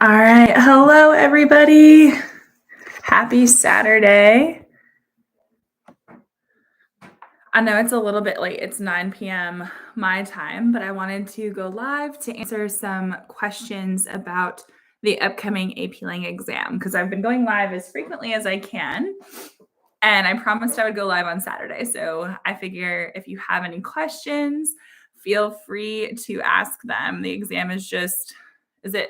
All right. Hello, everybody. Happy Saturday. I know it's a little bit late. It's 9 p.m. my time, but I wanted to go live to answer some questions about the upcoming AP Lang exam because I've been going live as frequently as I can. And I promised I would go live on Saturday. So I figure if you have any questions, feel free to ask them. The exam is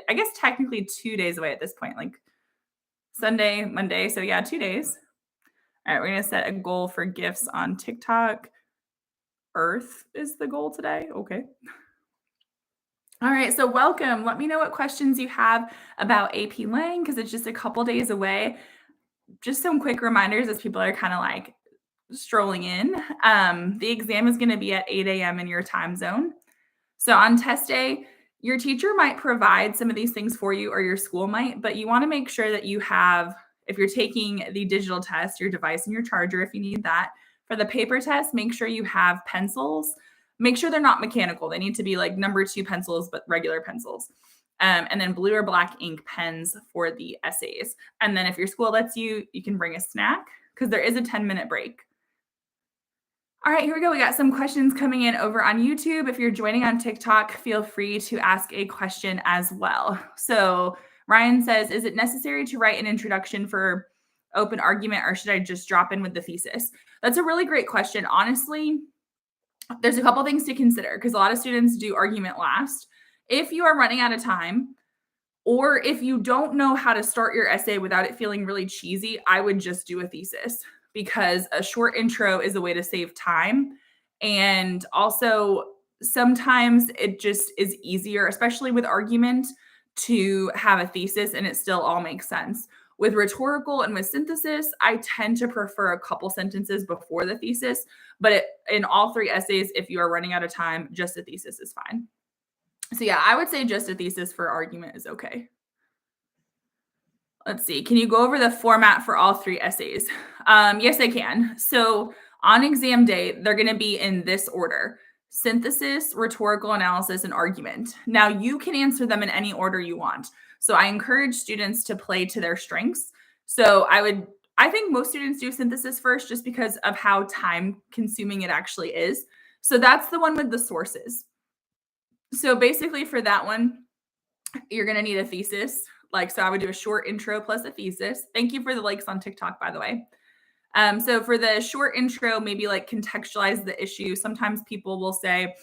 I guess technically 2 days away at this point, like Sunday, Monday. So yeah, 2 days. All right, we're going to set a goal for gifts on TikTok. Earth is the goal today. Okay. All right, so welcome. Let me know what questions you have about AP Lang because it's just a couple days away. Just some quick reminders as people are kind of like strolling in. The exam is going to be at 8 a.m. in your time zone. So on test day, your teacher might provide some of these things for you or your school might, but you want to make sure that you have, if you're taking the digital test, your device and your charger if you need that. For the paper test, make sure you have pencils. Make sure they're not mechanical. They need to be like number 2 pencils, but regular pencils. And then blue or black ink pens for the essays. And then if your school lets you, you can bring a snack because there is a 10-minute break. All right, here we go. We got some questions coming in over on YouTube. If you're joining on TikTok, feel free to ask a question as well. So Ryan says, is it necessary to write an introduction for open argument or should I just drop in with the thesis? That's a really great question. Honestly, there's a couple things to consider because a lot of students do argument last. If you are running out of time, or if you don't know how to start your essay without it feeling really cheesy, I would just do a thesis because a short intro is a way to save time. And also, sometimes it just is easier, especially with argument, to have a thesis and it still all makes sense. With rhetorical and with synthesis, I tend to prefer a couple sentences before the thesis. But in all 3 essays, if you are running out of time, just a thesis is fine. So yeah, I would say just a thesis for argument is okay. Let's see. Can you go over the format for all 3 essays? Yes, I can. So on exam day, they're going to be in this order: synthesis, rhetorical analysis, and argument. Now you can answer them in any order you want. So I encourage students to play to their strengths. So I think most students do synthesis first just because of how time consuming it actually is. So that's the one with the sources. So basically for that one, you're going to need a thesis. So I would do a short intro plus a thesis. Thank you for the likes on TikTok, by the way. So for the short intro, maybe like contextualize the issue. Sometimes people will say,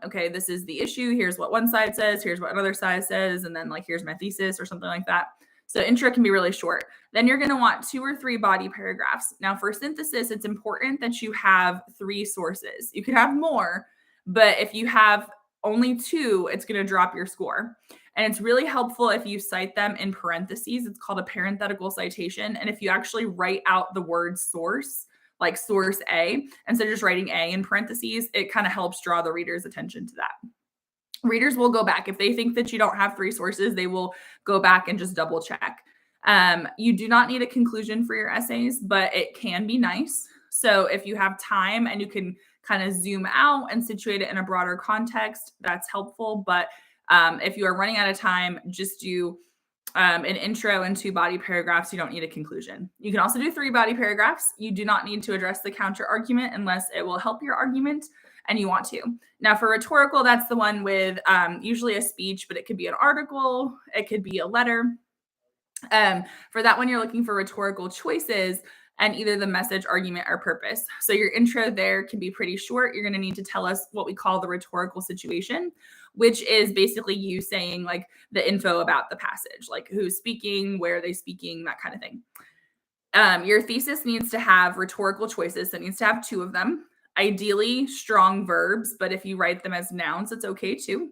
okay, this is the issue. Here's what one side says. Here's what another side says. And then here's my thesis or something like that. So intro can be really short. Then you're going to want 2 or 3 body paragraphs. Now for synthesis, it's important that you have 3 sources. You could have more, but if you have only 2, it's going to drop your score. And it's really helpful if you cite them in parentheses. It's called a parenthetical citation. And if you actually write out the word source, like source A, instead of just writing A in parentheses, it kind of helps draw the reader's attention to that. Readers will go back. If they think that you don't have 3 sources, they will go back and just double check. You do not need a conclusion for your essays, but it can be nice. So if you have time and you can kind of zoom out and situate it in a broader context, that's helpful. But if you are running out of time, just do an intro and 2 body paragraphs. You don't need a conclusion. You can also do 3 body paragraphs. You do not need to address the counter argument unless it will help your argument and you want to. Now for rhetorical, that's the one with usually a speech, but it could be an article. It could be a letter. For that one, you're looking for rhetorical choices and either the message, argument, or purpose. So your intro there can be pretty short. You're going to need to tell us what we call the rhetorical situation, which is basically you saying like the info about the passage, like who's speaking, where are they speaking, that kind of thing. Your thesis needs to have rhetorical choices. So it needs to have 2 of them, ideally strong verbs, but if you write them as nouns, it's okay too.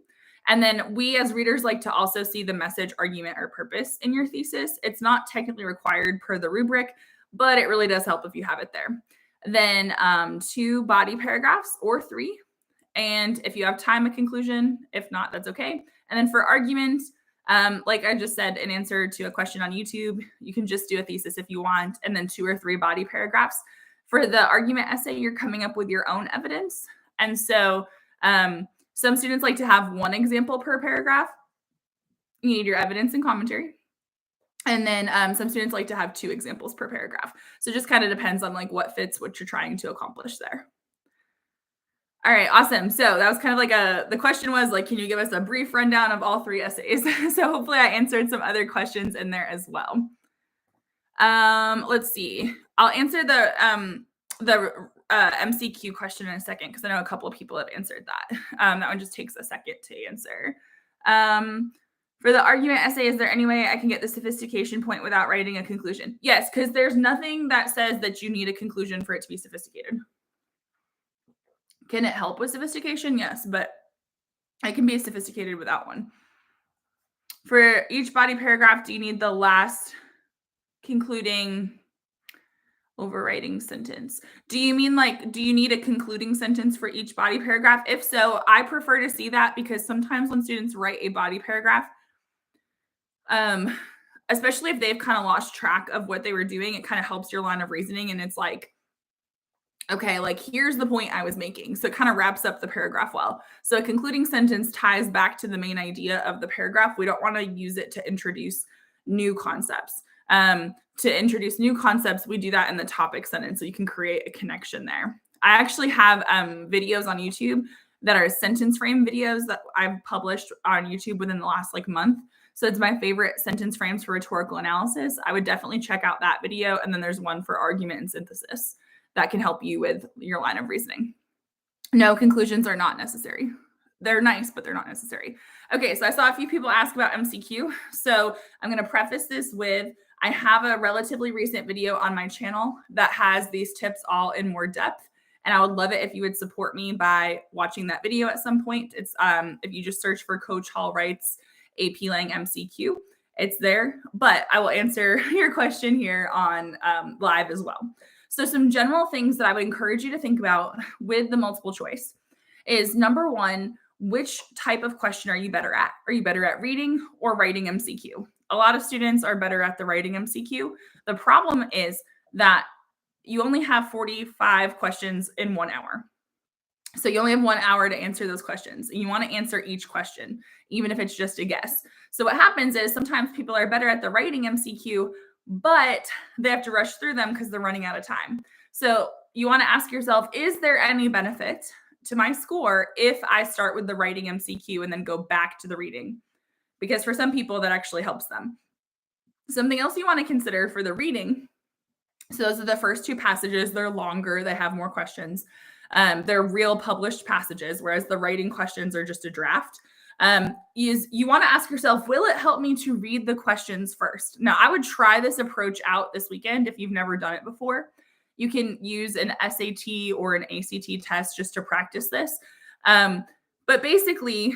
And then we as readers like to also see the message, argument, or purpose in your thesis. It's not technically required per the rubric, but it really does help if you have it there. Then 2 body paragraphs or 3. And if you have time, a conclusion. If not, that's okay. And then for argument, like I just said, in answer to a question on YouTube, you can just do a thesis if you want, and then 2 or 3 body paragraphs. For the argument essay, you're coming up with your own evidence. And so some students like to have 1 example per paragraph. You need your evidence and commentary. And then some students like to have 2 examples per paragraph. So it just kind of depends on like what fits what you're trying to accomplish there. All right, awesome. So that was kind of like the question was like, can you give us a brief rundown of all 3 essays? So hopefully I answered some other questions in there as well. Let's see. I'll answer the MCQ question in a second because I know a couple of people have answered that. That one just takes a second to answer. For the argument essay, is there any way I can get the sophistication point without writing a conclusion? Yes, because there's nothing that says that you need a conclusion for it to be sophisticated. Can it help with sophistication? Yes, but it can be sophisticated without one. For each body paragraph, do you need the last concluding overriding sentence? Do you mean like, do you need a concluding sentence for each body paragraph? If so, I prefer to see that because sometimes when students write a body paragraph, especially if they've kind of lost track of what they were doing, it kind of helps your line of reasoning. And it's like, okay, like here's the point I was making. So it kind of wraps up the paragraph well. So a concluding sentence ties back to the main idea of the paragraph. We don't want to use it to introduce new concepts. To introduce new concepts, we do that in the topic sentence. So you can create a connection there. I actually have videos on YouTube that are sentence frame videos that I've published on YouTube within the last like month. So it's my favorite sentence frames for rhetorical analysis. I would definitely check out that video. And then there's one for argument and synthesis that can help you with your line of reasoning. No, conclusions are not necessary. They're nice, but they're not necessary. Okay, so I saw a few people ask about MCQ. So I'm going to preface this with, I have a relatively recent video on my channel that has these tips all in more depth. And I would love it if you would support me by watching that video at some point. It's if you just search for Coach Hall Writes AP Lang MCQ, it's there. But I will answer your question here on live as well. So some general things that I would encourage you to think about with the multiple choice is number one, which type of question are you better at? Are you better at reading or writing MCQ? A lot of students are better at the writing MCQ. The problem is that you only have 45 questions in 1 hour. So you only have 1 hour to answer those questions. And you want to answer each question, even if it's just a guess. So what happens is sometimes people are better at the writing MCQ, but they have to rush through them because they're running out of time. So you want to ask yourself, is there any benefit to my score if I start with the writing MCQ and then go back to the reading? Because for some people, that actually helps them. Something else you want to consider for the reading, so those are the first 2 passages. They're longer. They have more questions. They're real published passages, whereas the writing questions are just a draft. You want to ask yourself, will it help me to read the questions first? Now, I would try this approach out this weekend if you've never done it before. You can use an SAT or an ACT test just to practice this. But basically,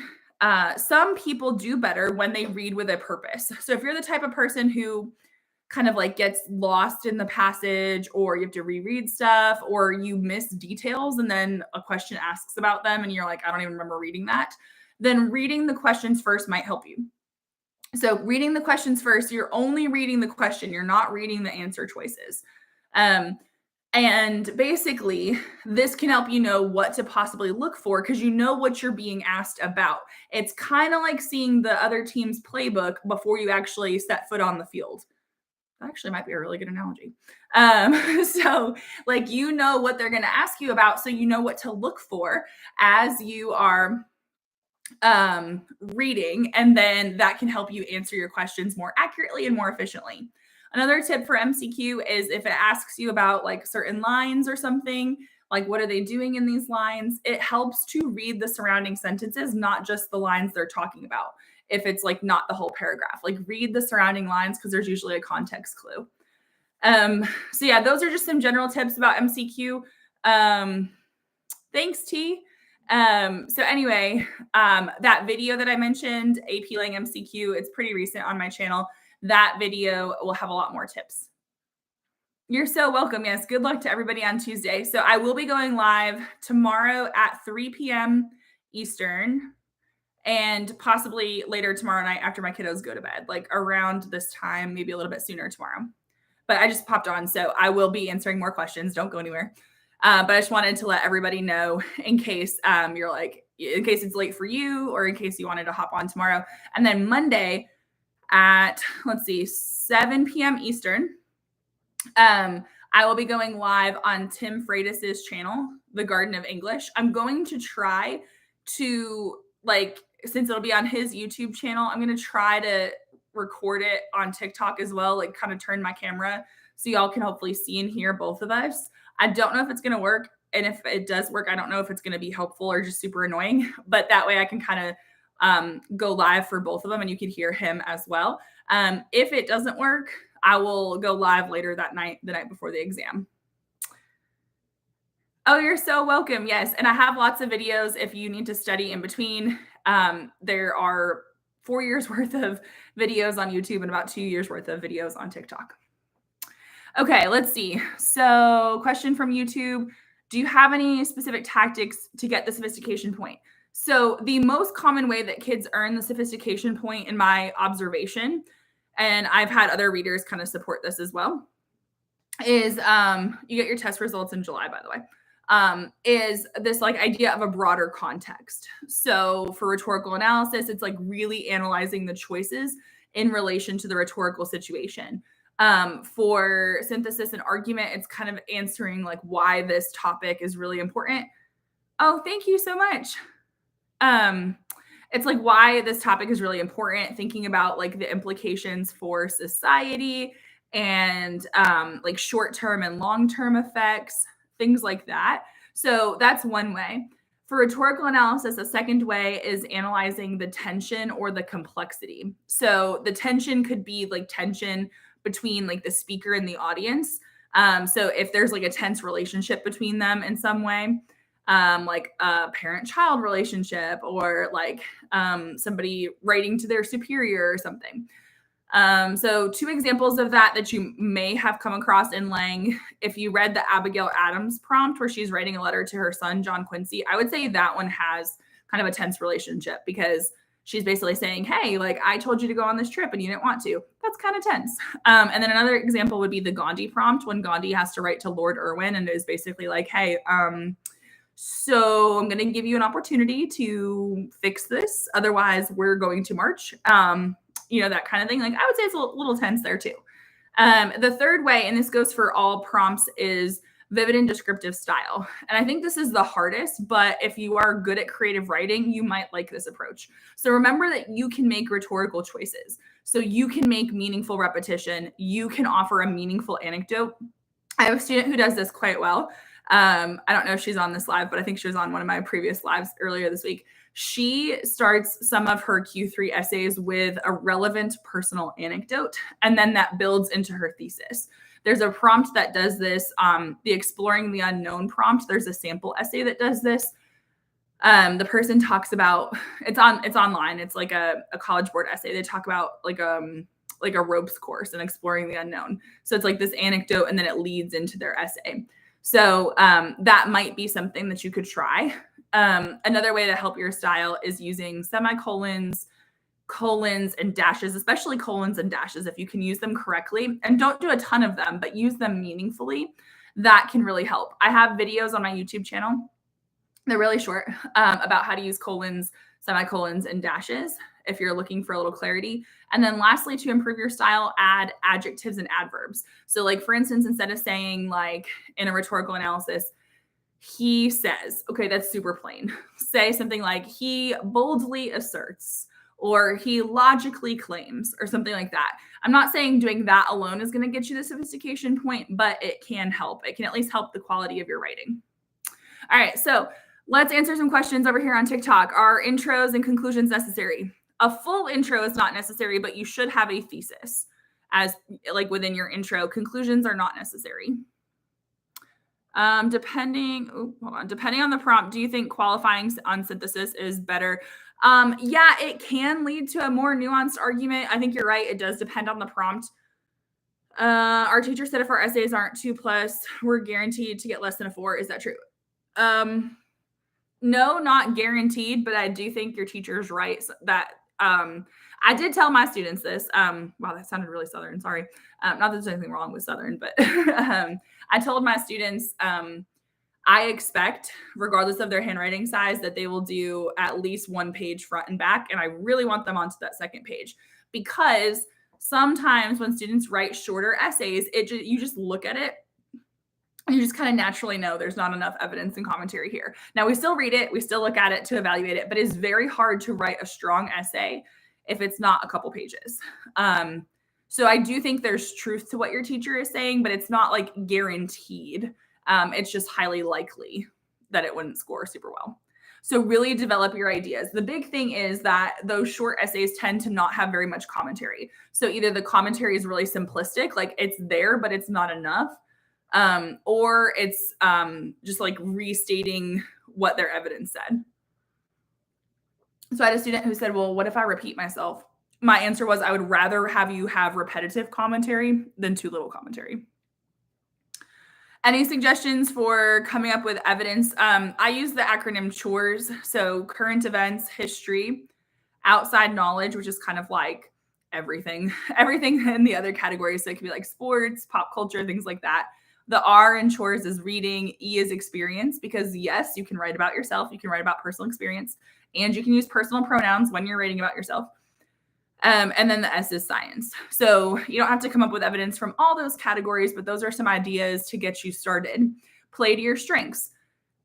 some people do better when they read with a purpose. So if you're the type of person who kind of like gets lost in the passage, or you have to reread stuff, or you miss details and then a question asks about them and you're like, I don't even remember reading that, then reading the questions first might help you. So reading the questions first, you're only reading the question. You're not reading the answer choices. And basically, this can help you know what to possibly look for because you know what you're being asked about. It's kind of like seeing the other team's playbook before you actually set foot on the field. That actually might be a really good analogy. So like, you know what they're going to ask you about, so you know what to look for as you are reading, and then that can help you answer your questions more accurately and more efficiently. Another tip for MCQ is if it asks you about like certain lines or something, like what are they doing in these lines, it helps to read the surrounding sentences, not just the lines they're talking about. If it's like not the whole paragraph, like read the surrounding lines because there's usually a context clue. So yeah, those are just some general tips about MCQ. Thanks, T. So anyway, that video that I mentioned, AP Lang MCQ, it's pretty recent on my channel. That video will have a lot more tips. You're so welcome. Yes, good luck to everybody on Tuesday. So I will be going live tomorrow at 3 p.m. Eastern, and possibly later tomorrow night after my kiddos go to bed, like around this time, maybe a little bit sooner tomorrow. But I just popped on, so I will be answering more questions. Don't go anywhere. But I just wanted to let everybody know in case you're like, in case it's late for you, or in case you wanted to hop on tomorrow. And then Monday, at, let's see, 7 p.m. Eastern. I will be going live on Tim Freitas's channel, The Garden of English. I'm going to try to, like, since it'll be on his YouTube channel, I'm going to try to record it on TikTok as well, like kind of turn my camera so y'all can hopefully see and hear both of us. I don't know if it's going to work. And if it does work, I don't know if it's going to be helpful or just super annoying, but that way I can kind of go live for both of them and you can hear him as well. If it doesn't work, I will go live later that night, the night before the exam. Oh, you're so welcome. Yes. And I have lots of videos if you need to study in between. There are 4 years worth of videos on YouTube and about 2 years worth of videos on TikTok. Okay, let's see. So question from YouTube. Do you have any specific tactics to get the sophistication point? So the most common way that kids earn the sophistication point in my observation, and I've had other readers kind of support this as well, is you get your test results in July, by the way, is this like idea of a broader context. So for rhetorical analysis, it's like really analyzing the choices in relation to the rhetorical situation. For synthesis and argument, it's kind of answering like why this topic is really important. Oh, thank you so much. It's like why this topic is really important, thinking about like the implications for society and like short-term and long-term effects, things like that. So that's one way. For rhetorical analysis, a second way is analyzing the tension or the complexity. So the tension could be like tension between like the speaker and the audience. So if there's like a tense relationship between them in some way, like a parent-child relationship or like somebody writing to their superior or something. So 2 examples of that you may have come across in Lang. If you read the Abigail Adams prompt where she's writing a letter to her son, John Quincy, I would say that one has kind of a tense relationship because she's basically saying, hey, like I told you to go on this trip and you didn't want to. That's kind of tense. And then another example would be the Gandhi prompt when Gandhi has to write to Lord Irwin and is basically like, hey, so I'm going to give you an opportunity to fix this. Otherwise, we're going to march. That kind of thing. Like I would say it's a little tense there too. The third way, and this goes for all prompts, is vivid and descriptive style. And I think this is the hardest, but if you are good at creative writing, you might like this approach. So remember that you can make rhetorical choices. So you can make meaningful repetition. You can offer a meaningful anecdote. I have a student who does this quite well. I don't know if she's on this live, but I think she was on one of my previous lives earlier this week. She starts some of her Q3 essays with a relevant personal anecdote, and then that builds into her thesis. There's a prompt that does this, the Exploring the Unknown prompt. There's a sample essay that does this. The person talks about, it's online. It's like a College Board essay. They talk about like a ropes course and exploring the unknown. So it's like this anecdote, and then it leads into their essay. So that might be something that you could try. Another way to help your style is using semicolons, colons, and dashes, especially colons and dashes. If you can use them correctly, and don't do a ton of them, but use them meaningfully, that can really help. I have videos on my YouTube channel. They're really short about how to use colons, semicolons, and dashes if you're looking for a little clarity. And then lastly, to improve your style, add adjectives and adverbs. So like, for instance, instead of saying like in a rhetorical analysis, he says, okay, that's super plain. Say something like he boldly asserts, or he logically claims, or something like that. I'm not saying doing that alone is going to get you the sophistication point, but it can help. It can at least help the quality of your writing. All right, so let's answer some questions over here on TikTok. Are intros and conclusions necessary? A full intro is not necessary, but you should have a thesis as like within your intro. Conclusions are not necessary. Depending on the prompt, do you think qualifying on synthesis is better? Yeah, it can lead to a more nuanced argument. I think you're right. It does depend on the prompt. Our teacher said if our essays aren't 2+, we're guaranteed to get less than a 4. Is that true? No, not guaranteed, but I do think your teacher's right that I did tell my students this. Wow, that sounded really Southern. Sorry. Not that there's anything wrong with Southern, but I told my students I expect, regardless of their handwriting size, that they will do at least 1 page front and back. And I really want them onto that second page. because sometimes when students write shorter essays, you just look at it and you just kind of naturally know there's not enough evidence and commentary here. Now, we still read it, we still look at it to evaluate it, but it's very hard to write a strong essay if it's not a couple pages. So I do think there's truth to what your teacher is saying, but it's not like guaranteed. It's just highly likely that it wouldn't score super well. So really develop your ideas. The big thing is that those short essays tend to not have very much commentary. So either the commentary is really simplistic, like it's there, but it's not enough, or it's just like restating what their evidence said. So I had a student who said, well, what if I repeat myself? My answer was, I would rather have you have repetitive commentary than too little commentary. Any suggestions for coming up with evidence? I use the acronym CHORES. So current events, history, outside knowledge, which is kind of like everything in the other categories. So it could be like sports, pop culture, things like that. The R in CHORES is reading. E is experience, because yes, you can write about yourself. You can write about personal experience, and you can use personal pronouns when you're writing about yourself. And then the S is science. So you don't have to come up with evidence from all those categories, but those are some ideas to get you started. Play to your strengths.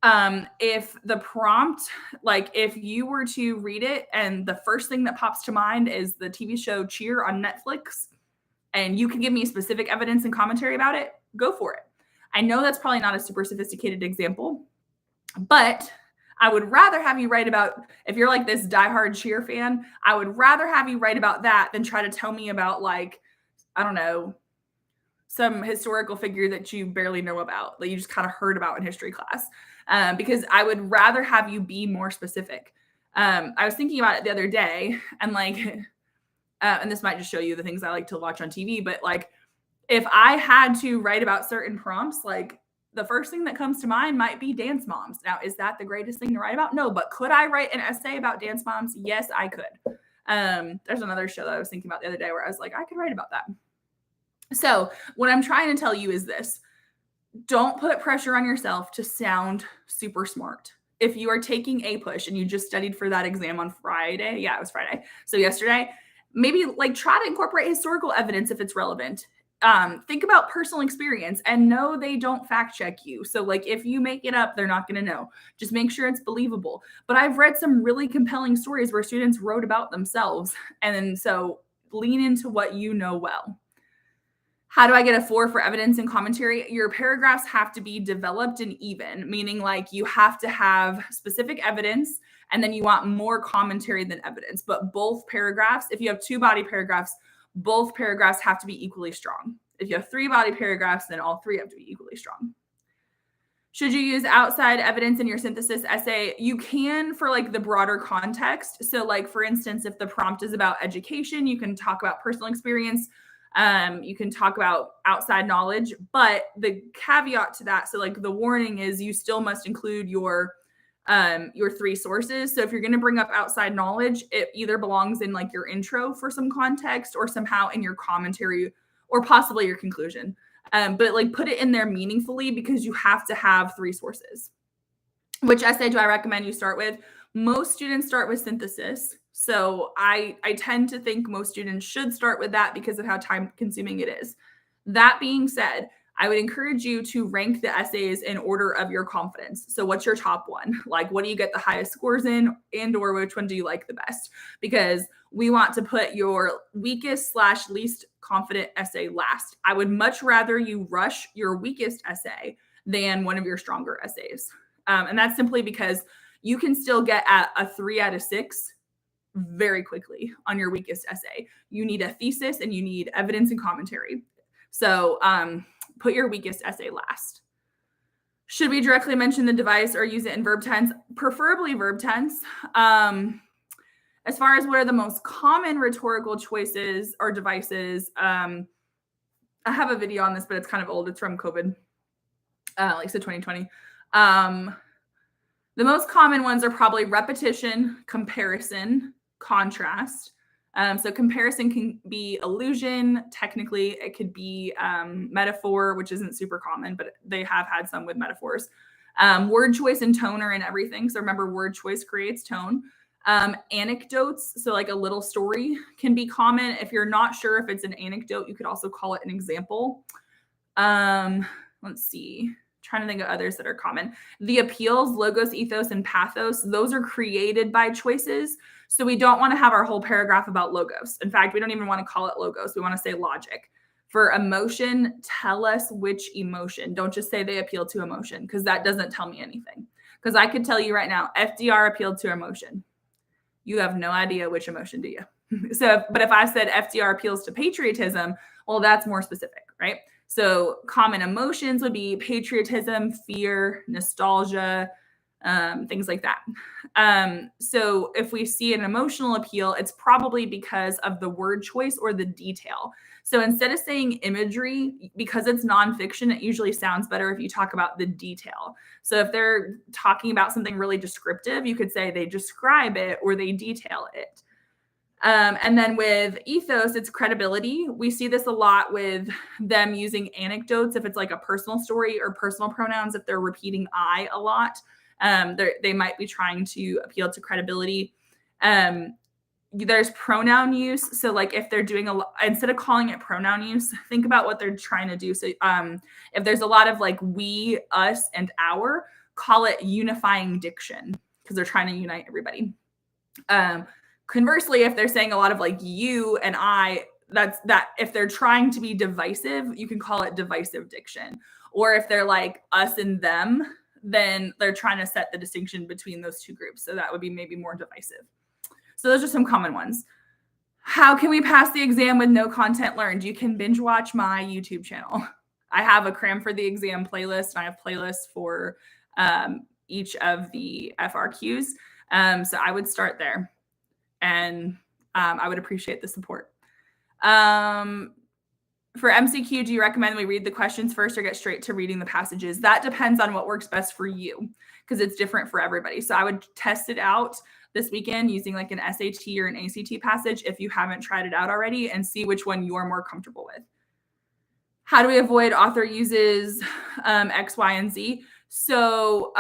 If the prompt, like if you were to read it and the first thing that pops to mind is the TV show Cheer on Netflix, and you can give me specific evidence and commentary about it, go for it. I know that's probably not a super sophisticated example, but I would rather have you write about, if you're like this diehard Cheer fan, I would rather have you write about that than try to tell me about, like, I don't know, some historical figure that you barely know about, that you just kind of heard about in history class. Because I would rather have you be more specific. I was thinking about it the other day, and like, and this might just show you the things I like to watch on TV, but like, if I had to write about certain prompts, like the first thing that comes to mind might be dance moms. Now, is that the greatest thing to write about? No, but could I write an essay about dance moms? Yes, I could. There's another show that I was thinking about the other day where I was like, I could write about that. So what I'm trying to tell you is this: don't put pressure on yourself to sound super smart. If you are taking APUSH and you just studied for that exam on Friday, yeah, it was Friday. So yesterday, maybe like try to incorporate historical evidence if it's relevant. Think about personal experience and know they don't fact check you. So like if you make it up, they're not going to know. Just make sure it's believable. But I've read some really compelling stories where students wrote about themselves. And then so lean into what you know well. How do I get a 4 for evidence and commentary? Your paragraphs have to be developed and even, meaning like you have to have specific evidence and then you want more commentary than evidence. But both paragraphs, if you have 2 body paragraphs, both paragraphs have to be equally strong. If you have 3 body paragraphs, then all 3 have to be equally strong. Should you use outside evidence in your synthesis essay? You can for like the broader context. So like, for instance, if the prompt is about education, you can talk about personal experience. You can talk about outside knowledge, but the caveat to that, so like the warning is you still must include your 3 sources. So if you're going to bring up outside knowledge, it either belongs in like your intro for some context or somehow in your commentary or possibly your conclusion. But like put it in there meaningfully, because you have to have 3 sources. Which essay do I recommend you start with? Most students start with synthesis. So I tend to think most students should start with that because of how time consuming it is. That being said, I would encourage you to rank the essays in order of your confidence. So what's your top one? Like, what do you get the highest scores in, and or which one do you like the best? Because we want to put your weakest / least confident essay last. I would much rather you rush your weakest essay than one of your stronger essays. And that's simply because you can still get a 3 out of 6 very quickly on your weakest essay. You need a thesis and you need evidence and commentary. So put your weakest essay last. Should we directly mention the device or use it in verb tense? Preferably verb tense. As far as what are the most common rhetorical choices or devices, I have a video on this, but it's kind of old. It's from COVID, like so 2020. The most common ones are probably repetition, comparison, contrast. So comparison can be allusion. Technically, it could be metaphor, which isn't super common, but they have had some with metaphors. Word choice and tone are in everything. So remember, word choice creates tone. Anecdotes, so like a little story, can be common. If you're not sure if it's an anecdote, you could also call it an example. Let's see. Trying to think of others that are common. The appeals, logos, ethos, and pathos, those are created by choices. So we don't want to have our whole paragraph about logos. In fact, we don't even want to call it logos. We want to say logic. For emotion, tell us which emotion. Don't just say they appeal to emotion, because that doesn't tell me anything. Because I could tell you right now, FDR appealed to emotion. You have no idea which emotion, do you? So, but if I said FDR appeals to patriotism, well, that's more specific, right? So common emotions would be patriotism, fear, nostalgia, things like that. So if we see an emotional appeal, it's probably because of the word choice or the detail. So instead of saying imagery, because it's nonfiction, it usually sounds better if you talk about the detail. So if they're talking about something really descriptive, you could say they describe it or they detail it. And then with ethos, it's credibility. We see this a lot with them using anecdotes. If it's like a personal story, or personal pronouns, if they're repeating I a lot, they might be trying to appeal to credibility. There's pronoun use. So like if they're doing instead of calling it pronoun use, think about what they're trying to do. So if there's a lot of like we, us, and our, call it unifying diction, because they're trying to unite everybody. Conversely, if they're saying a lot of like you and I, that if they're trying to be divisive, you can call it divisive diction. Or if they're like us and them, then they're trying to set the distinction between those two groups. So that would be maybe more divisive. So those are some common ones. How can we pass the exam with no content learned? You can binge watch my YouTube channel. I have a cram for the exam playlist, and I have playlists for each of the FRQs. So I would start there. And I would appreciate the support. For MCQ, do you recommend we read the questions first or get straight to reading the passages? That depends on what works best for you, because it's different for everybody. So I would test it out this weekend using like an SAT or an ACT passage if you haven't tried it out already, and see which one you're more comfortable with. How do we avoid author uses X, Y, and Z? So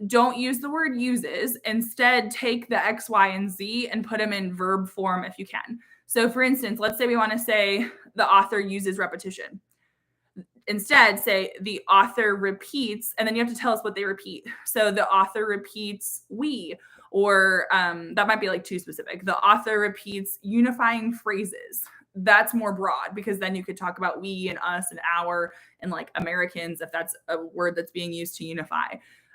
don't use the word uses. Instead, take the X, Y, and Z and put them in verb form if you can. So for instance, let's say we want to say the author uses repetition. Instead, say the author repeats, and then you have to tell us what they repeat. So the author repeats we, or that might be like too specific. The author repeats unifying phrases. That's more broad, because then you could talk about we and us and our and like Americans, if that's a word that's being used to unify.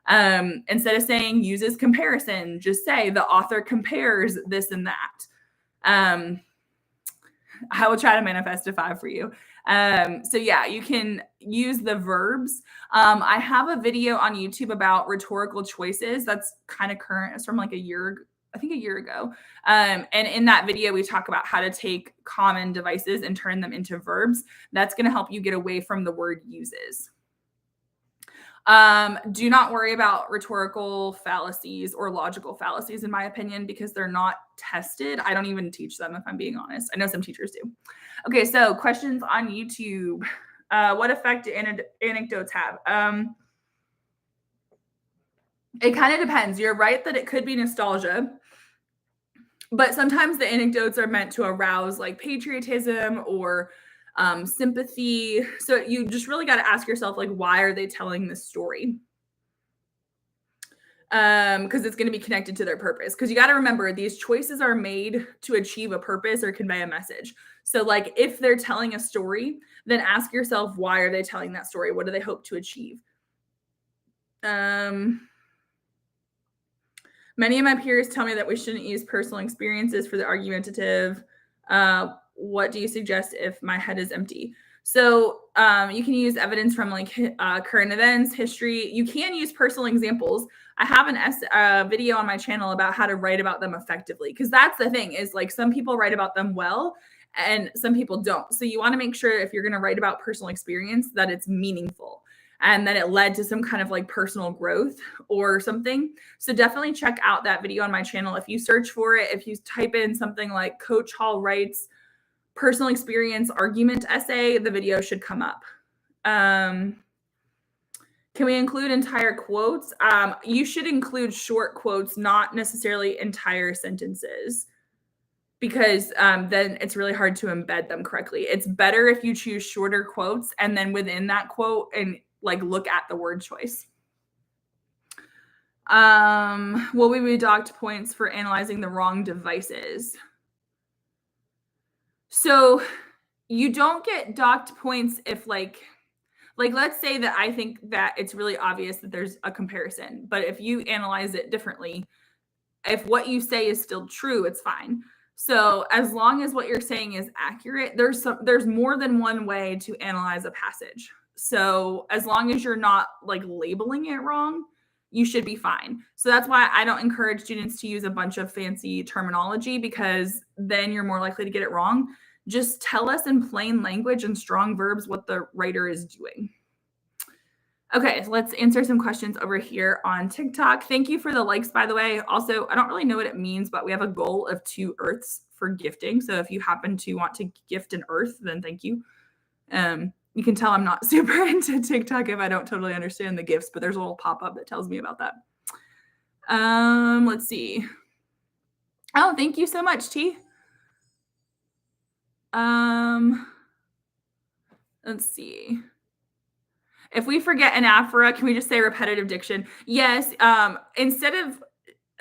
Instead of saying uses comparison, just say the author compares this and that. I will try to manifest a 5 for you. So yeah, you can use the verbs. I have a video on YouTube about rhetorical choices. That's kind of current. It's from like a year ago. And in that video, we talk about how to take common devices and turn them into verbs. That's going to help you get away from the word uses. Do not worry about rhetorical fallacies or logical fallacies, in my opinion, because they're not tested. I don't even teach them, if I'm being honest. I know some teachers do. Okay, so questions on YouTube. What effect do anecdotes have? It kind of depends. You're right that it could be nostalgia, but sometimes the anecdotes are meant to arouse like patriotism or sympathy. So you just really got to ask yourself, like, why are they telling this story? Because it's going to be connected to their purpose. Because you got to remember, these choices are made to achieve a purpose or convey a message. So like if they're telling a story, then ask yourself, why are they telling that story? What do they hope to achieve? Many of my peers tell me that we shouldn't use personal experiences for the argumentative. What do you suggest if my head is empty? So you can use evidence from like current events, history. You can use personal examples. I have a video on my channel about how to write about them effectively, because that's the thing, is like some people write about them well and some people don't. So you want to make sure, if you're going to write about personal experience, that it's meaningful and that it led to some kind of like personal growth or something. So definitely check out that video on my channel. If you search for it, if you type in something like Coach Hall writes personal experience argument essay, the video should come up. Can Can we include entire quotes? You should include short quotes, not necessarily entire sentences, because then it's really hard to embed them correctly. It's better if you choose shorter quotes and then within that quote and like look at the word choice. Will we be docked points for analyzing the wrong devices? So you don't get docked points if like let's say that I think that it's really obvious that there's a comparison, but if you analyze it differently, if what you say is still true, it's fine. So as long as what you're saying is accurate, there's more than one way to analyze a passage. So as long as you're not like labeling it wrong, you should be fine. So that's why I don't encourage students to use a bunch of fancy terminology, because then you're more likely to get it wrong. Just tell us in plain language and strong verbs what the writer is doing. Okay, so let's answer some questions over here on TikTok. Thank you for the likes, by the way. Also, I don't really know what it means, but we have a goal of 2 earths for gifting. So if you happen to want to gift an earth, then thank you. You can tell I'm not super into TikTok if I don't totally understand the gifts, but there's a little pop-up that tells me about that. Let's see. Oh, thank you so much, T. Let's see. If we forget anaphora, can we just say repetitive diction? Yes. Instead of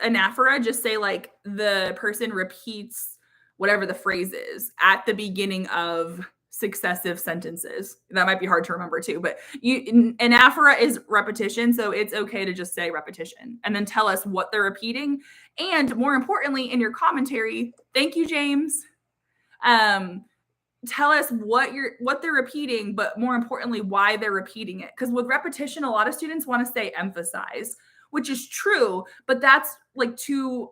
anaphora, just say like the person repeats whatever the phrase is at the beginning of successive sentences. That might be hard to remember too, but anaphora is repetition, so it's okay to just say repetition and then tell us what they're repeating. And more importantly, in your commentary, thank you, James. Tell us what they're repeating, but more importantly, why they're repeating it. Because with repetition, a lot of students want to say emphasize, which is true, but that's like too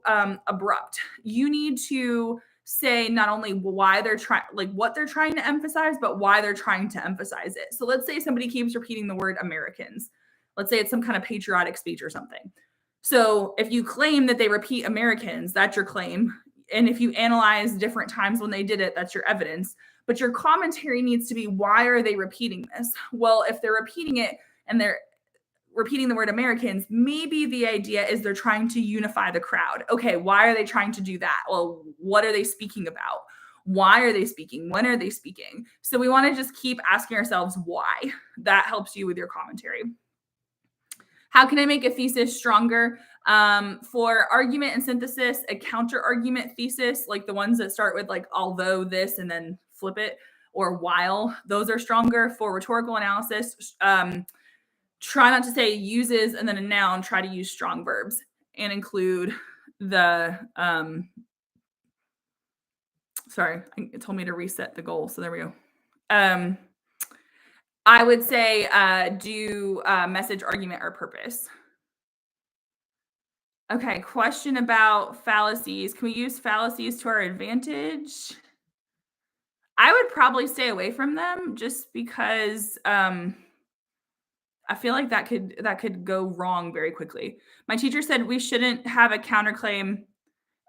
abrupt. You need to say not only why they're trying, like what they're trying to emphasize, but why they're trying to emphasize it. So let's say somebody keeps repeating the word Americans. Let's say it's some kind of patriotic speech or something. So if you claim that they repeat Americans, that's your claim. And if you analyze different times when they did it, that's your evidence. But your commentary needs to be, why are they repeating this? Well, if they're repeating it and they're repeating the word Americans, maybe the idea is they're trying to unify the crowd. Okay, why are they trying to do that? Well, what are they speaking about? Why are they speaking? When are they speaking? So we want to just keep asking ourselves why. That helps you with your commentary. How can I make a thesis stronger? For argument and synthesis, a counter argument thesis, like the ones that start with like although this and then flip it, or while, those are stronger. For rhetorical analysis, try not to say uses and then a noun, try to use strong verbs and include the, sorry, it told me to reset the goal. So there we go. I would say do message, argument, or purpose. Okay, question about fallacies. Can we use fallacies to our advantage? I would probably stay away from them just because I feel like that could go wrong very quickly. My teacher said we shouldn't have a counterclaim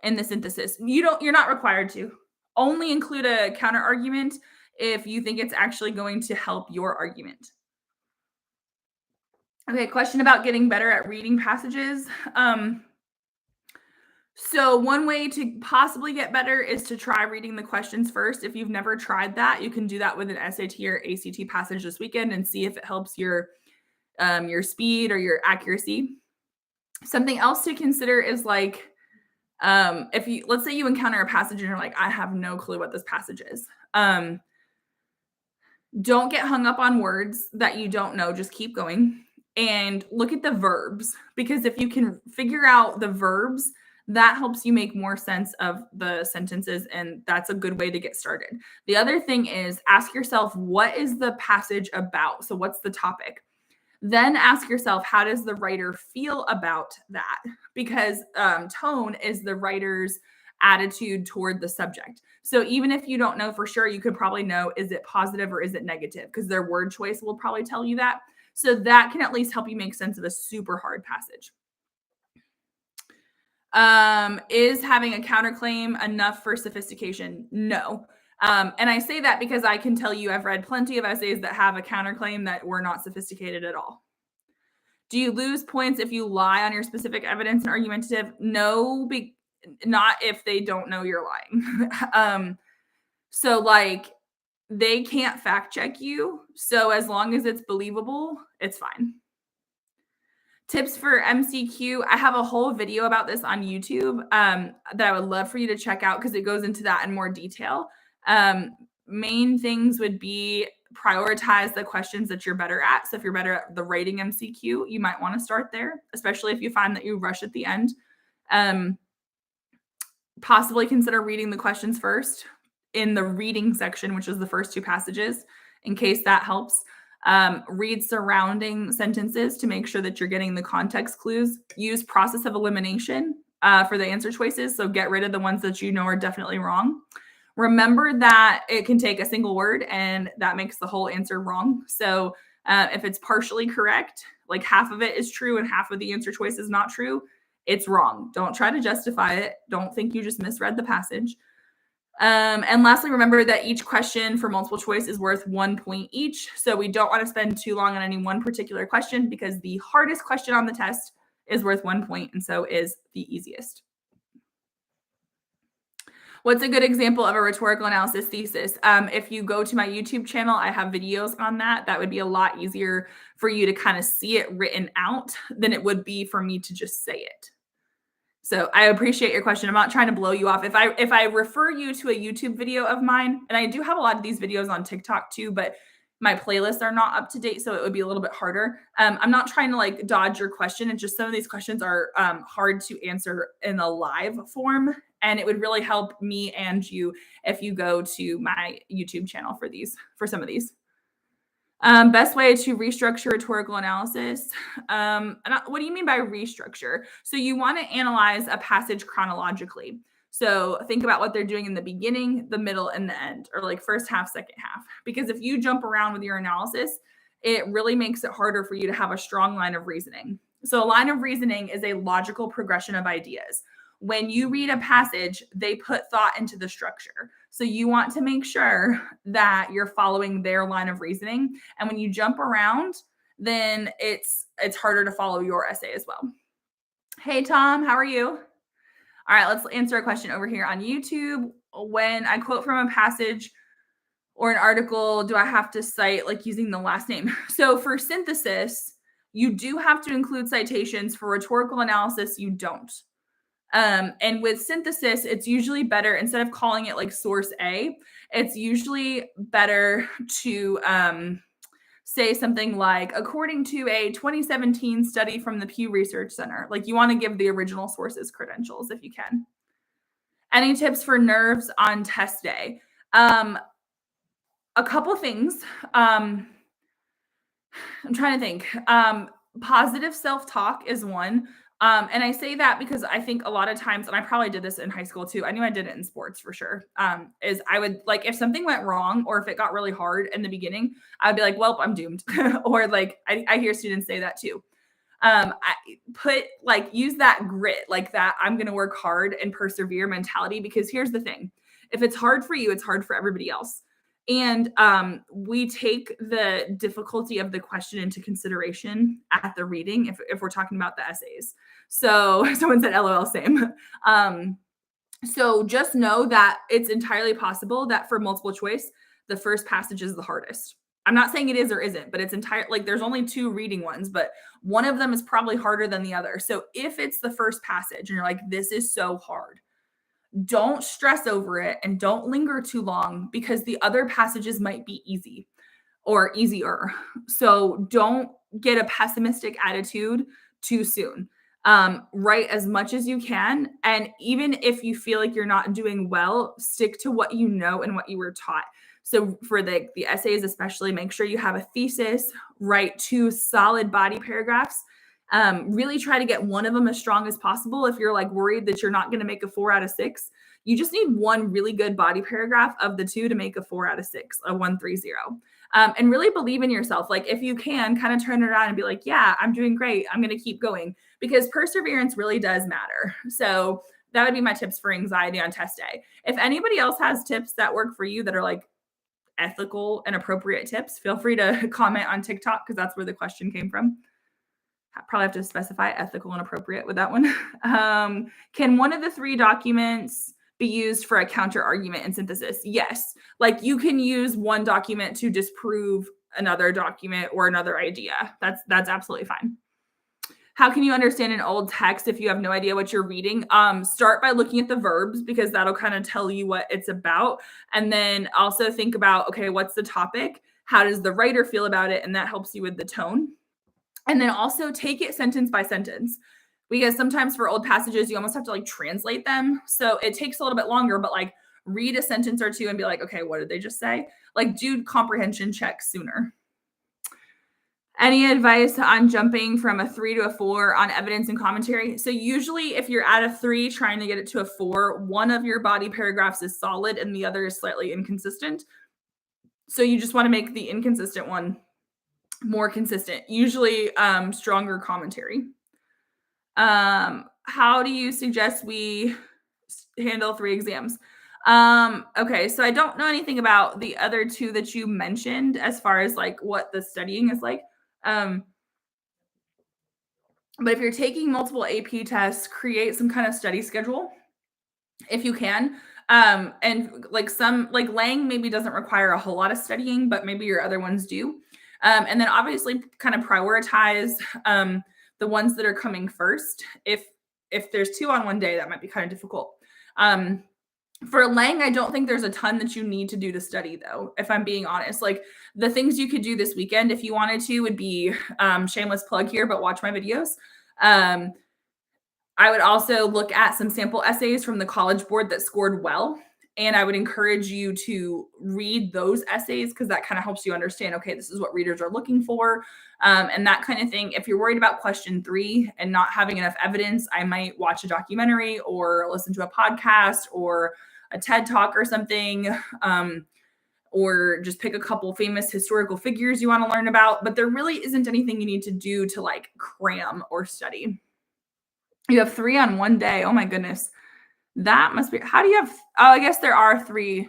in the synthesis. You're not required to. Only include a counter argument if you think it's actually going to help your argument. Okay, question about getting better at reading passages. So one way to possibly get better is to try reading the questions first. If you've never tried that, you can do that with an SAT or ACT passage this weekend and see if it helps your speed or your accuracy. Something else to consider is like, if you, let's say you encounter a passage and you're like, I have no clue what this passage is. Don't get hung up on words that you don't know. Just keep going and look at the verbs, because if you can figure out the verbs, that helps you make more sense of the sentences, and that's a good way to get started. The other thing is ask yourself, what is the passage about? So what's the topic? Then ask yourself, how does the writer feel about that? Because tone is the writer's attitude toward the subject. So even if you don't know for sure, you could probably know, is it positive or is it negative? Because their word choice will probably tell you that. So that can at least help you make sense of a super hard passage. Is having a counterclaim enough for sophistication? No. And I say that because I can tell you I've read plenty of essays that have a counterclaim that were not sophisticated at all. Do you lose points if you lie on your specific evidence and argumentative? No, not if they don't know you're lying. So like they can't fact check you. So as long as it's believable, it's fine. Tips for MCQ. I have a whole video about this on YouTube that I would love for you to check out because it goes into that in more detail. Main things would be prioritize the questions that you're better at. So if you're better at the writing MCQ, you might want to start there, especially if you find that you rush at the end. Possibly consider reading the questions first in the reading section, which is the first two passages, in case that helps. Read surrounding sentences to make sure that you're getting the context clues. Use process of elimination for the answer choices. So get rid of the ones that you know are definitely wrong. Remember that it can take a single word and that makes the whole answer wrong. So if it's partially correct, like half of it is true and half of the answer choice is not true, it's wrong. Don't try to justify it. Don't think you just misread the passage. And lastly, remember that each question for multiple choice is worth 1 point each. So we don't want to spend too long on any one particular question because the hardest question on the test is worth 1 point and so is the easiest. What's a good example of a rhetorical analysis thesis? If you go to my YouTube channel, I have videos on that. That would be a lot easier for you to kind of see it written out than it would be for me to just say it. So I appreciate your question. I'm not trying to blow you off. If I refer you to a YouTube video of mine, and I do have a lot of these videos on TikTok too, but my playlists are not up to date, so it would be a little bit harder. I'm not trying to like dodge your question. It's just some of these questions are hard to answer in a live form, and it would really help me and you if you go to my YouTube channel for some of these. Best way to restructure rhetorical analysis. What do you mean by restructure? So you want to analyze a passage chronologically. So think about what they're doing in the beginning, the middle, and the end, or like first half, second half. Because if you jump around with your analysis, it really makes it harder for you to have a strong line of reasoning. So a line of reasoning is a logical progression of ideas. When you read a passage, they put thought into the structure. So you want to make sure that you're following their line of reasoning. And when you jump around, then it's harder to follow your essay as well. Hey, Tom, how are you? All right, let's answer a question over here on YouTube. When I quote from a passage or an article, do I have to cite like using the last name? So for synthesis, you do have to include citations. For rhetorical analysis, you don't. And with synthesis, it's usually better, instead of calling it like source A, it's usually better to say something like, according to a 2017 study from the Pew Research Center. Like you want to give the original source's credentials if you can. Any tips for nerves on test day? A couple things. I'm trying to think. Positive self-talk is one. And I say that because I think a lot of times, and I probably did this in high school too. I knew I did it in sports for sure. Is I would like, if something went wrong or if it got really hard in the beginning, I would be like, well, I'm doomed. Or like, I hear students say that too. I use that grit, like that I'm going to work hard and persevere mentality, because here's the thing. If it's hard for you, it's hard for everybody else. And we take the difficulty of the question into consideration at the reading if we're talking about the essays. So someone said, LOL, same. So just know that it's entirely possible that for multiple choice, the first passage is the hardest. I'm not saying it is or isn't, but it's like there's only 2 reading ones, but one of them is probably harder than the other. So if it's the first passage and you're like, this is so hard, don't stress over it and don't linger too long, because the other passages might be easy or easier. So don't get a pessimistic attitude too soon. Write as much as you can. And even if you feel like you're not doing well, stick to what you know and what you were taught. So for the essays, especially, make sure you have a thesis, write 2 solid body paragraphs. Really try to get one of them as strong as possible. If you're like worried that you're not going to make a 4 out of 6, you just need one really good body paragraph of the 2 to make a 4 out of 6, a 130. And really believe in yourself. Like if you can kind of turn it around and be like, yeah, I'm doing great. I'm going to keep going, because perseverance really does matter. So that would be my tips for anxiety on test day. If anybody else has tips that work for you that are like ethical and appropriate tips, feel free to comment on TikTok, because that's where the question came from. Probably have to specify ethical and appropriate with that one. Can one of the three documents be used for a counter argument and synthesis? Yes. Like you can use one document to disprove another document or another idea. That's absolutely fine. How can you understand an old text if you have no idea what you're reading? Start by looking at the verbs because that'll kind of tell you what it's about. And then also think about, okay, what's the topic? How does the writer feel about it? And that helps you with the tone. And then also take it sentence by sentence because sometimes for old passages, you almost have to like translate them. So it takes a little bit longer, but like read a sentence or two and be like, okay, what did they just say? Like do comprehension checks sooner. Any advice on jumping from a 3 to a 4 on evidence and commentary? So usually if you're at a 3 trying to get it to a 4, one of your body paragraphs is solid and the other is slightly inconsistent. So you just want to make the inconsistent one more consistent, usually stronger commentary. How do you suggest we handle 3 exams? Okay, so I don't know anything about the other 2 that you mentioned as far as like what the studying is like. But if you're taking multiple AP tests, create some kind of study schedule if you can. And like some like Lang maybe doesn't require a whole lot of studying, but maybe your other ones do. And then obviously kind of prioritize the ones that are coming first. If there's 2 on one day, that might be kind of difficult. For Lang, I don't think there's a ton that you need to do to study, though, if I'm being honest. Like the things you could do this weekend if you wanted to would be shameless plug here, but watch my videos. I would also look at some sample essays from the College Board that scored well. And I would encourage you to read those essays because that kind of helps you understand, okay, this is what readers are looking for and that kind of thing. If you're worried about question 3 and not having enough evidence, I might watch a documentary or listen to a podcast or a TED Talk or something, or just pick a couple famous historical figures you want to learn about. But there really isn't anything you need to do to like cram or study. You have 3 on one day. Oh my goodness. That must be, how do you have, oh, I guess there are 3.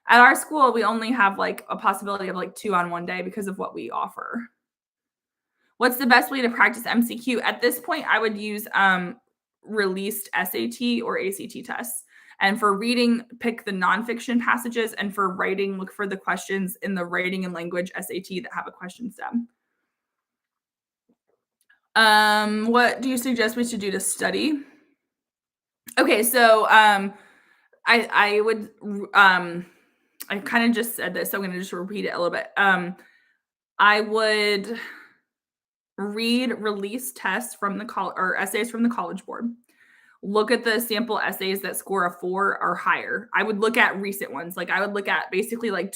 At our school, we only have like a possibility of like 2 on one day because of what we offer. What's the best way to practice MCQ? At this point, I would use released SAT or ACT tests. And for reading, pick the nonfiction passages. And for writing, look for the questions in the writing and language SAT that have a question stem. What do you suggest we should do to study? Okay, so I would I kind of just said this, so I'm going to just repeat it a little bit. I would read release tests from the or essays from the College Board. Look at the sample essays that score a 4 or higher. I would look at recent ones. Like I would look at basically like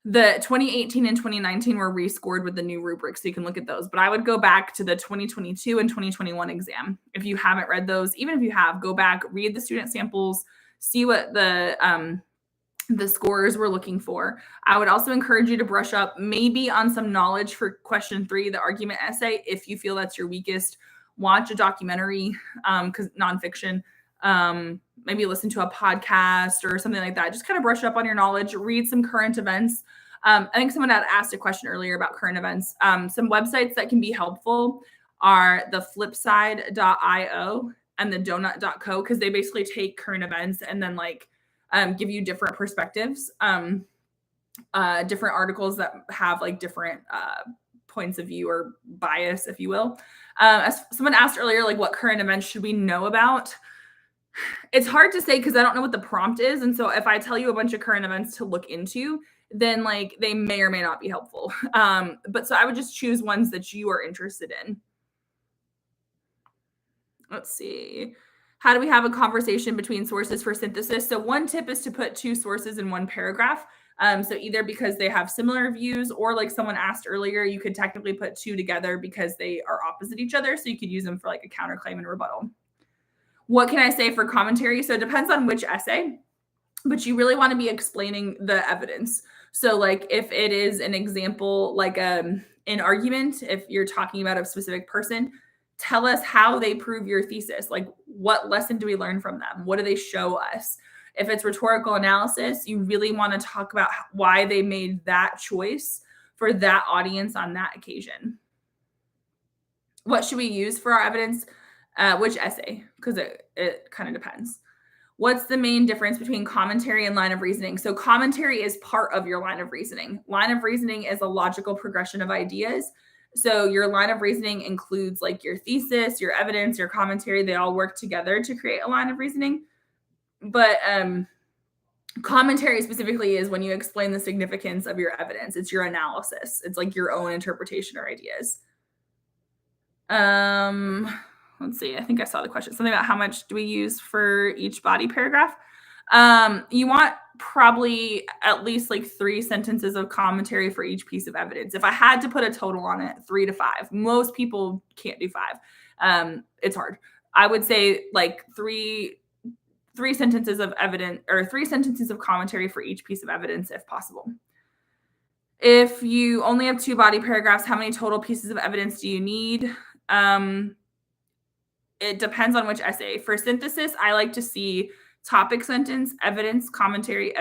the 2018 and 2019 were rescored with the new rubric, so you can look at those. But I would go back to the 2022 and 2021 exam. If you haven't read those, even if you have, go back, read the student samples, see what the scores we're looking for. I would also encourage you to brush up maybe on some knowledge for question 3, the argument essay, if you feel that's your weakest. Watch a documentary, because nonfiction, maybe listen to a podcast or something like that. Just kind of brush up on your knowledge, read some current events. I think someone had asked a question earlier about current events. Some websites that can be helpful are the flipside.io and the donut.co, because they basically take current events and then like give you different perspectives, different articles that have like different points of view or bias, if you will. As someone asked earlier, like what current events should we know about? It's hard to say because I don't know what the prompt is. And so if I tell you a bunch of current events to look into, then like they may or may not be helpful. But so I would just choose ones that you are interested in. Let's see. How do we have a conversation between sources for synthesis? So one tip is to put 2 sources in one paragraph. So either because they have similar views or like someone asked earlier, you could technically put 2 together because they are opposite each other. So you could use them for like a counterclaim and rebuttal. What can I say for commentary? So it depends on which essay, but you really want to be explaining the evidence. So like if it is an example, like an argument, if you're talking about a specific person, tell us how they prove your thesis. Like what lesson do we learn from them? What do they show us? If it's rhetorical analysis, you really want to talk about why they made that choice for that audience on that occasion. What should we use for our evidence? Which essay? Because it kind of depends. What's the main difference between commentary and line of reasoning? So commentary is part of your line of reasoning. Line of reasoning is a logical progression of ideas. So your line of reasoning includes like your thesis, your evidence, your commentary. They all work together to create a line of reasoning. But commentary specifically is when you explain the significance of your evidence. It's your analysis. It's like your own interpretation or ideas. Let's see. I think I saw the question. Something about how much do we use for each body paragraph? You want probably at least like 3 sentences of commentary for each piece of evidence. If I had to put a total on it, 3 to 5. Most people can't do 5. It's hard. I would say like three sentences of evidence or 3 sentences of commentary for each piece of evidence if possible. If you only have 2 body paragraphs, how many total pieces of evidence do you need? It depends on which essay. For synthesis, I like to see topic sentence, evidence, commentary,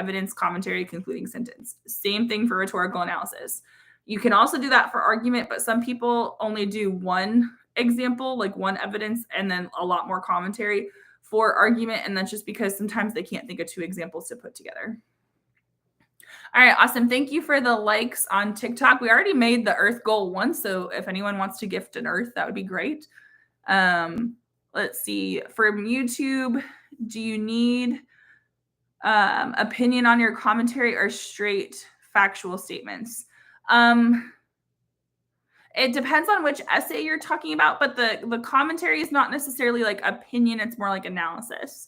concluding sentence. Same thing for rhetorical analysis. You can also do that for argument, but some people only do 1 example, like 1 evidence, and then a lot more commentary for argument. And that's just because sometimes they can't think of 2 examples to put together. All right, awesome. Thank you for the likes on TikTok. We already made the Earth goal once, so if anyone wants to gift an Earth, that would be great. Let's see. From YouTube, do you need opinion on your commentary or straight factual statements? It depends on which essay you're talking about, but the commentary is not necessarily like opinion. It's more like analysis.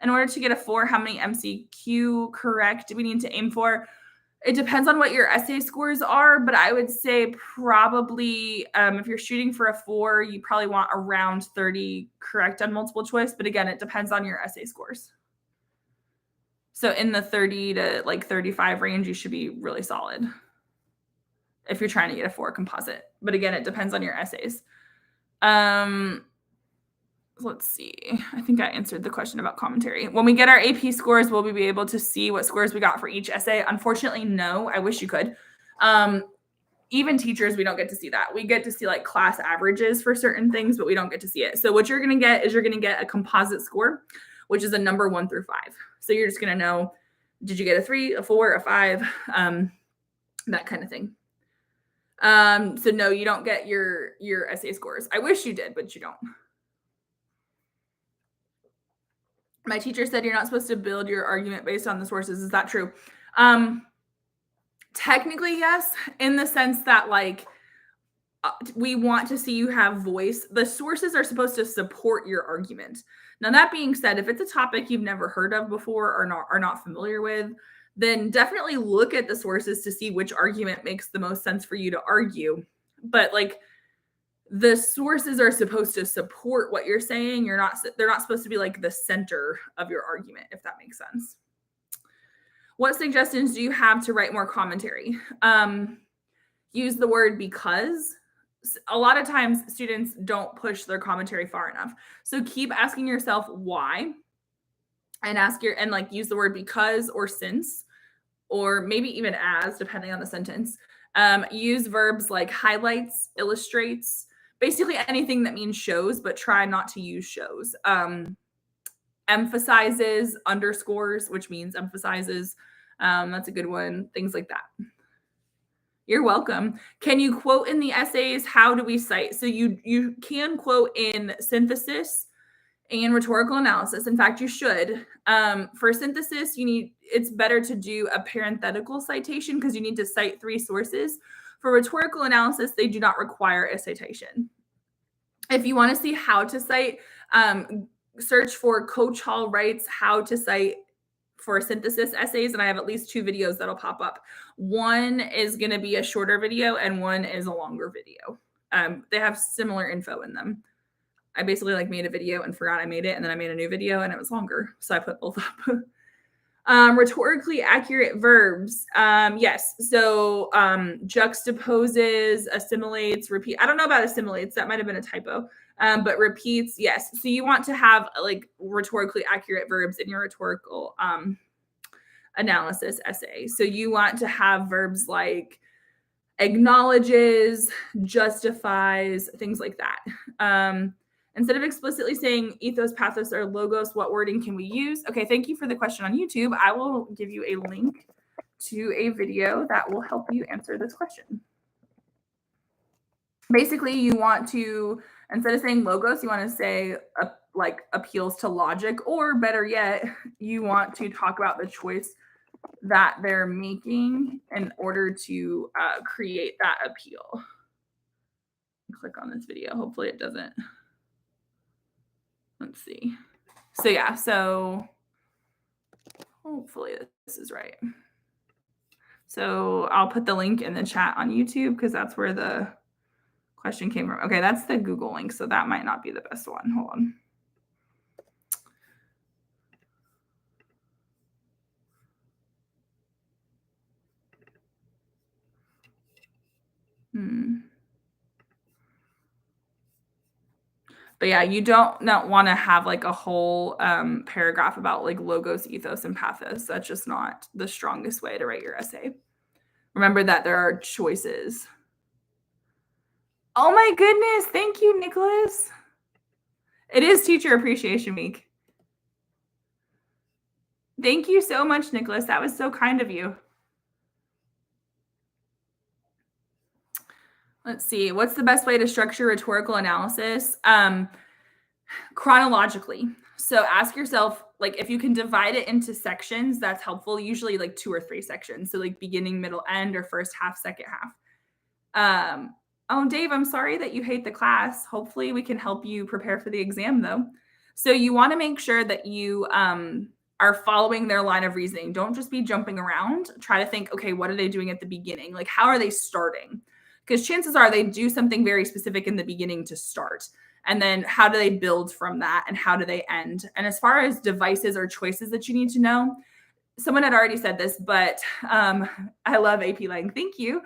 In order to get a 4, how many MCQ correct do we need to aim for? It depends on what your essay scores are, but I would say probably if you're shooting for a 4, you probably want around 30 correct on multiple choice. But again, it depends on your essay scores. So in the 30 to like 35 range, you should be really solid if you're trying to get a 4 composite. But again, it depends on your essays. Let's see. I think I answered the question about commentary. When we get our AP scores, will we be able to see what scores we got for each essay? Unfortunately, no. I wish you could. Even teachers, we don't get to see that. We get to see like class averages for certain things, but we don't get to see it. So what you're going to get is you're going to get a composite score, which is a number 1 through 5. So you're just going to know, did you get a 3, a 4, a 5, that kind of thing. So no, you don't get your essay scores. I wish you did, but you don't. My teacher said you're not supposed to build your argument based on the sources. Is that true? Technically, yes, in the sense that like we want to see you have voice. The sources are supposed to support your argument. Now, that being said, if it's a topic you've never heard of before or are not familiar with, then definitely look at the sources to see which argument makes the most sense for you to argue. But like the sources are supposed to support what you're saying. They're not supposed to be like the center of your argument, if that makes sense. What suggestions do you have to write more commentary? Use the word because. A lot of times students don't push their commentary far enough. So keep asking yourself why and like use the word because or since, or maybe even as, depending on the sentence. Use verbs like highlights, illustrates, basically anything that means shows, but try not to use shows. Emphasizes, underscores, which means emphasizes. That's a good one. Things like that. You're welcome. Can you quote in the essays? How do we cite? So you can quote in synthesis and rhetorical analysis. In fact, you should. For synthesis, it's better to do a parenthetical citation because you need to cite 3 sources. For rhetorical analysis, they do not require a citation. If you want to see how to cite, search for Coach Hall writes how to cite for synthesis essays, and I have at least 2 videos that'll pop up. One is going to be a shorter video and one is a longer video. They have similar info in them. I basically like made a video and forgot I made it, and then I made a new video and it was longer, so I put both up. Rhetorically accurate verbs. Yes. So juxtaposes, assimilates, repeat. I don't know about assimilates. That might have been a typo. But repeats, yes. So you want to have like rhetorically accurate verbs in your rhetorical analysis essay. So you want to have verbs like acknowledges, justifies, things like that. Instead of explicitly saying ethos, pathos, or logos, what wording can we use? Okay, thank you for the question on YouTube. I will give you a link to a video that will help you answer this question. Basically, you want to, instead of saying logos, you want to say like appeals to logic, or better yet, you want to talk about the choice that they're making in order to create that appeal. Click on this video. Hopefully it doesn't. Let's see. So yeah, so hopefully this is right. So I'll put the link in the chat on YouTube because that's where the question came from. Okay, that's the Google link, so that might not be the best one. Hold on. But yeah, you don't want to have like a whole paragraph about like logos, ethos, and pathos. That's just not the strongest way to write your essay. Remember that there are choices. Oh my goodness. Thank you, Nicholas. It is Teacher Appreciation Week. Thank you so much, Nicholas. That was so kind of you. Let's see. What's the best way to structure rhetorical analysis? Chronologically. So ask yourself, like, if you can divide it into sections, that's helpful. Usually like 2 or 3 sections. So like beginning, middle, end, or first half, second half. Oh, Dave, I'm sorry that you hate the class. Hopefully we can help you prepare for the exam though. So you want to make sure that you are following their line of reasoning. Don't just be jumping around. Try to think, okay, what are they doing at the beginning? Like, how are they starting? Because chances are they do something very specific in the beginning to start. And then how do they build from that, and how do they end? And as far as devices or choices that you need to know, someone had already said this, but I love AP Lang. Thank you.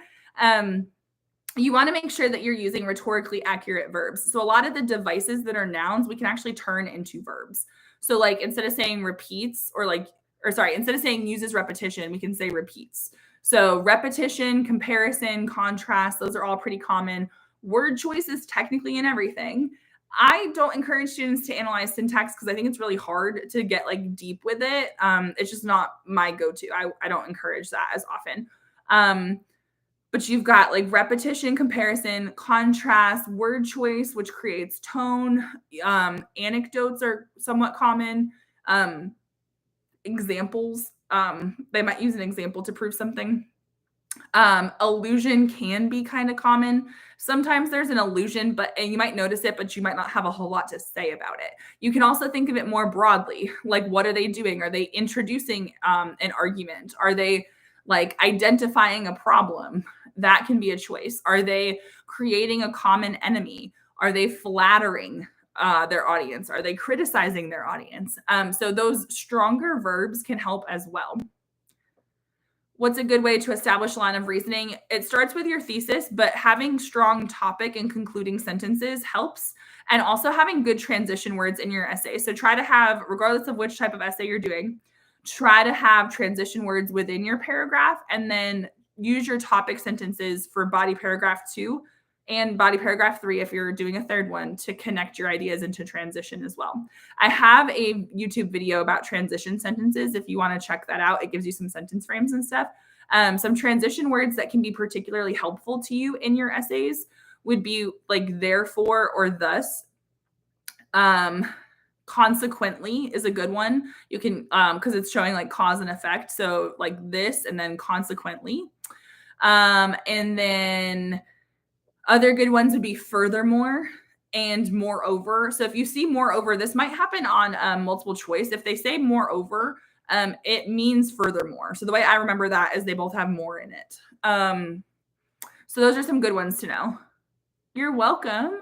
You want to make sure that you're using rhetorically accurate verbs. So a lot of the devices that are nouns, we can actually turn into verbs. So like instead of saying repeats instead of saying uses repetition, we can say repeats. So repetition, comparison, contrast, those are all pretty common. Word choice is technically in everything. I don't encourage students to analyze syntax because I think it's really hard to get like deep with it. It's just not my go-to. I don't encourage that as often. But you've got like repetition, comparison, contrast, word choice, which creates tone. Anecdotes are somewhat common. Examples, they might use an example to prove something. Allusion can be kind of common. Sometimes there's an allusion, and you might notice it, but you might not have a whole lot to say about it. You can also think of it more broadly. Like, what are they doing? Are they introducing an argument? Are they like identifying a problem? That can be a choice. Are they creating a common enemy? Are they flattering their audience? Are they criticizing their audience? So those stronger verbs can help as well. What's a good way to establish a line of reasoning? It starts with your thesis, but having strong topic and concluding sentences helps. And also having good transition words in your essay. So try to have, regardless of which type of essay you're doing, try to have transition words within your paragraph, and then use your topic sentences for body paragraph 2 and body paragraph 3 if you're doing a third one, to connect your ideas into transition as well. I have a YouTube video about transition sentences if you want to check that out. It gives you some sentence frames and stuff. Some transition words that can be particularly helpful to you in your essays would be like therefore or thus. Consequently is a good one. You can, because it's showing like cause and effect. So like this and then consequently. And then other good ones would be furthermore and moreover. So if you see moreover, this might happen on multiple choice. If they say moreover, it means furthermore. So the way I remember that is they both have more in it. So those are some good ones to know. You're welcome.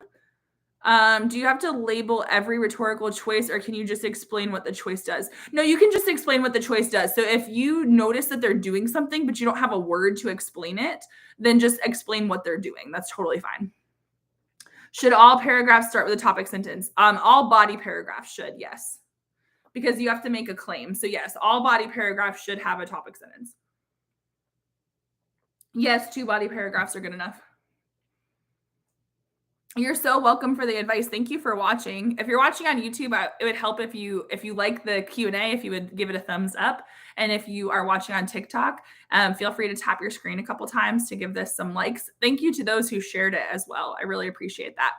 Do you have to label every rhetorical choice, or can you just explain what the choice does? No, you can just explain what the choice does. So if you notice that they're doing something, but you don't have a word to explain it, then just explain what they're doing. That's totally fine. Should all paragraphs start with a topic sentence? All body paragraphs should, yes. Because you have to make a claim. So yes, all body paragraphs should have a topic sentence. Yes, 2 body paragraphs are good enough. You're so welcome for the advice. Thank you for watching. If you're watching on YouTube, it would help if you like the Q&A, if you would give it a thumbs up. And if you are watching on TikTok, feel free to tap your screen a couple times to give this some likes. Thank you to those who shared it as well. I really appreciate that.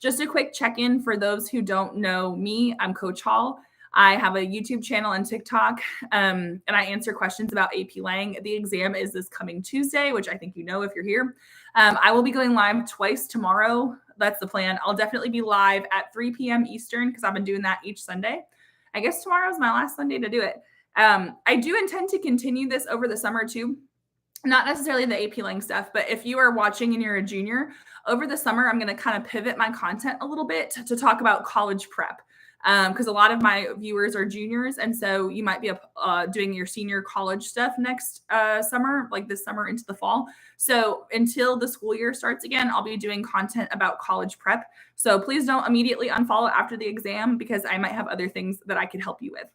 Just a quick check-in for those who don't know me. I'm Coach Hall. I have a YouTube channel and TikTok, and I answer questions about AP Lang. The exam is this coming Tuesday, which I think you know if you're here. I will be going live twice tomorrow. That's the plan. I'll definitely be live at 3 p.m. Eastern because I've been doing that each Sunday. I guess tomorrow is my last Sunday to do it. I do intend to continue this over the summer too. Not necessarily the AP Lang stuff, but if you are watching and you're a junior, over the summer, I'm going to kind of pivot my content a little bit to talk about college prep. Because a lot of my viewers are juniors. And so you might be doing your senior college stuff next summer, like this summer into the fall. So until the school year starts again, I'll be doing content about college prep. So please don't immediately unfollow after the exam because I might have other things that I could help you with.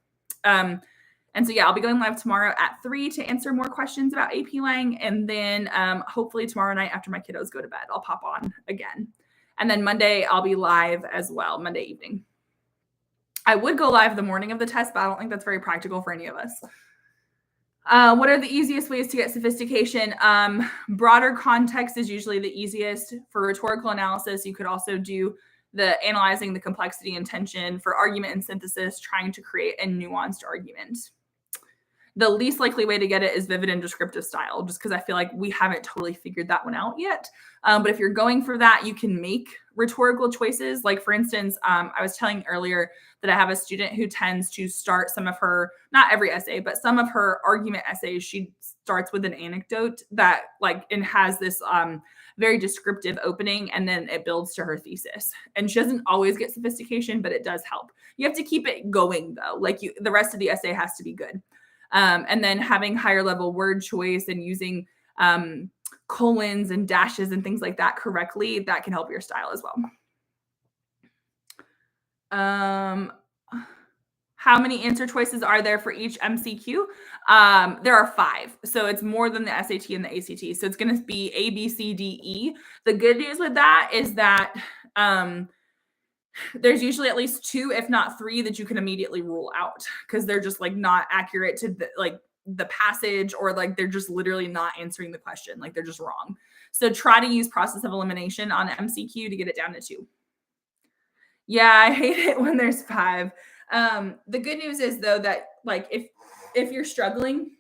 And so, yeah, I'll be going live tomorrow at 3 to answer more questions about AP Lang. And then hopefully tomorrow night after my kiddos go to bed, I'll pop on again. And then Monday, I'll be live as well, Monday evening. I would go live the morning of the test, but I don't think that's very practical for any of us. What are the easiest ways to get sophistication? Broader context is usually the easiest. For rhetorical analysis, you could also do the analyzing the complexity and tension. For argument and synthesis, trying to create a nuanced argument. The least likely way to get it is vivid and descriptive style, just because I feel like we haven't totally figured that one out yet. But if you're going for that, you can make rhetorical choices. Like, for instance, I was telling earlier that I have a student who tends to start some of her, not every essay, but some of her argument essays, she starts with an anecdote that and has this very descriptive opening, and then it builds to her thesis. And she doesn't always get sophistication, but it does help. You have to keep it going though. The rest of the essay has to be good. And then having higher level word choice and using colons and dashes and things like that correctly, that can help your style as well. How many answer choices are there for each MCQ? There are 5. So it's more than the SAT and the ACT. So it's going to be A, B, C, D, E. The good news with that is that there's usually at least 2, if not 3, that you can immediately rule out because they're just not accurate to the passage, or they're just literally not answering the question. They're just wrong. So try to use process of elimination on MCQ to get it down to 2. Yeah, I hate it when there's 5. The good news is though that if you're struggling,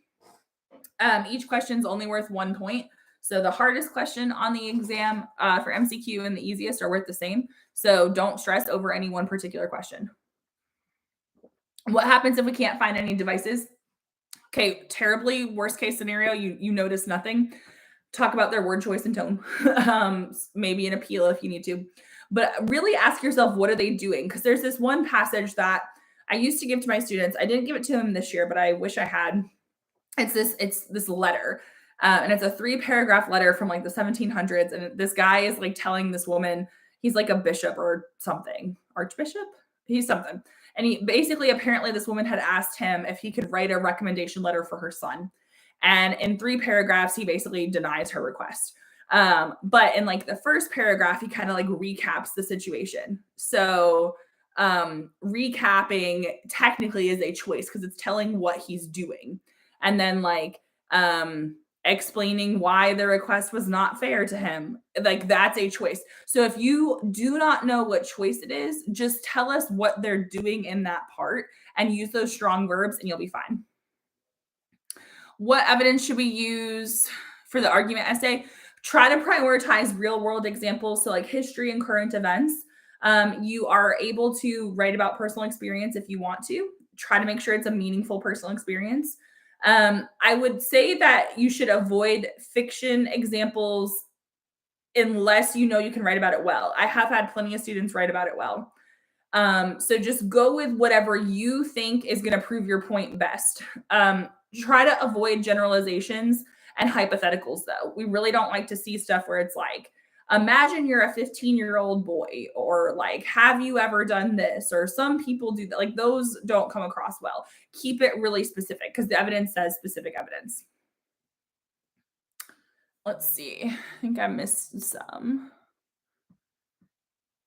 each question's only worth 1 point. So the hardest question on the exam for MCQ and the easiest are worth the same. So don't stress over any one particular question. What happens if we can't find any devices? Okay, terribly worst case scenario, you notice nothing. Talk about their word choice and tone. Maybe an appeal if you need to. But really ask yourself, what are they doing? Because there's this one passage that I used to give to my students. I didn't give it to them this year, but I wish I had. It's this letter. And it's a 3-paragraph letter from the 1700s. And this guy is telling this woman, he's like a bishop or something, archbishop, he's something. And he basically, apparently this woman had asked him if he could write a recommendation letter for her son. And in 3 paragraphs, he basically denies her request. But in the first paragraph, he kind of recaps the situation. So recapping technically is a choice because it's telling what he's doing. And then explaining why the request was not fair to him. That's a choice. So if you do not know what choice it is, just tell us what they're doing in that part and use those strong verbs and you'll be fine. What evidence should we use for the argument essay? Try to prioritize real world examples. So history and current events. You are able to write about personal experience if you want to. Try to make sure it's a meaningful personal experience. I would say that you should avoid fiction examples unless you know you can write about it well. I have had plenty of students write about it well. So just go with whatever you think is going to prove your point best. Try to avoid generalizations and hypotheticals, though. We really don't like to see stuff where it's imagine you're a 15-year-old boy, or have you ever done this? Or some people do that. Those don't come across well. Keep it really specific because the evidence says specific evidence. Let's see. I think I missed some.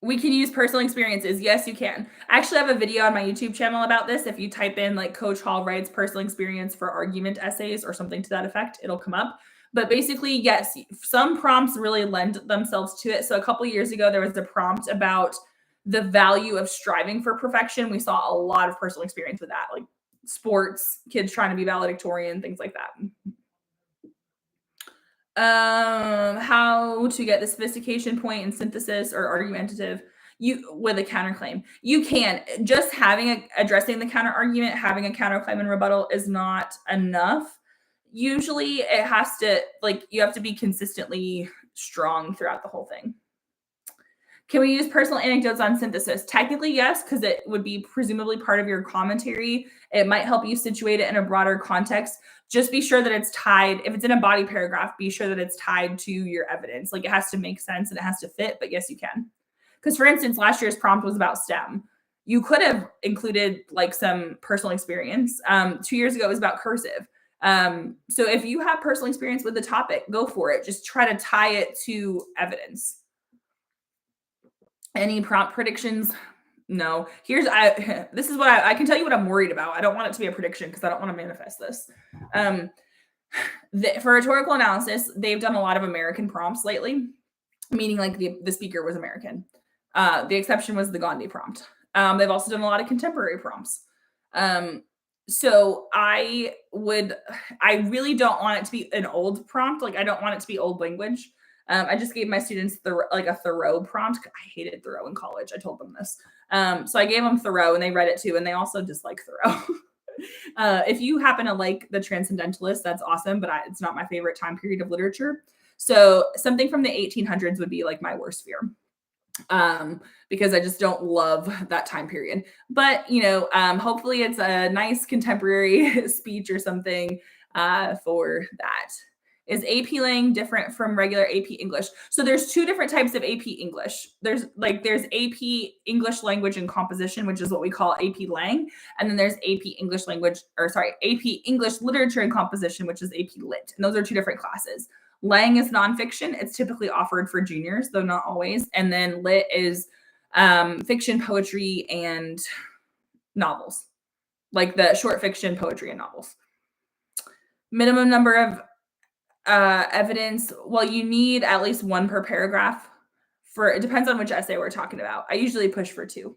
We can use personal experiences. Yes, you can. I actually have a video on my YouTube channel about this. If you type in like Coach Hall writes personal experience for argument essays or something to that effect, it'll come up. But basically, yes, some prompts really lend themselves to it. So a couple years ago, there was a prompt about the value of striving for perfection. We saw a lot of personal experience with that, like sports, kids trying to be valedictorian, things like that. How to get the sophistication point in synthesis or argumentative you with a counterclaim. You can just addressing the counter argument, having a counterclaim and rebuttal is not enough. Usually it has to like you have to be consistently strong throughout the whole thing. Can we use personal anecdotes on synthesis? Technically, yes, because it would be presumably part of your commentary. It might help you situate it in a broader context. Just be sure that it's tied. If it's in a body paragraph, be sure that it's tied to your evidence. Like it has to make sense and it has to fit, but yes, you can. Because for instance, last year's prompt was about STEM. You could have included like some personal experience. 2 years ago, it was about cursive. So if you have personal experience with the topic, go for it. Just try to tie it to evidence. Any prompt predictions? No. This is what I can tell you what I'm worried about. I don't want it to be a prediction because I don't want to manifest this. For rhetorical analysis, they've done a lot of American prompts lately, meaning like the speaker was American. The exception was the Gandhi prompt. They've also done a lot of contemporary prompts. So I really don't want it to be an old prompt. Like I don't want it to be old language. I just gave my students a Thoreau prompt. I hated Thoreau in college. I told them this. So I gave them Thoreau and they read it too. And they also dislike Thoreau. If you happen to like the Transcendentalists, that's awesome. But it's not my favorite time period of literature. So something from the 1800s would be like my worst fear. Because I just don't love that time period. But hopefully it's a nice contemporary speech or something for that. Is AP Lang different from regular AP English? So there's two different types of AP English. There's AP English Language and Composition, which is what we call AP Lang, and then there's AP English Literature and Composition, which is AP Lit. And those are two different classes. Lang is nonfiction. It's typically offered for juniors, though not always. And then Lit is fiction, poetry, and novels, like the short fiction, poetry, and novels. Minimum number of evidence. Well, you need at least one per paragraph. It depends on which essay we're talking about. I usually push for two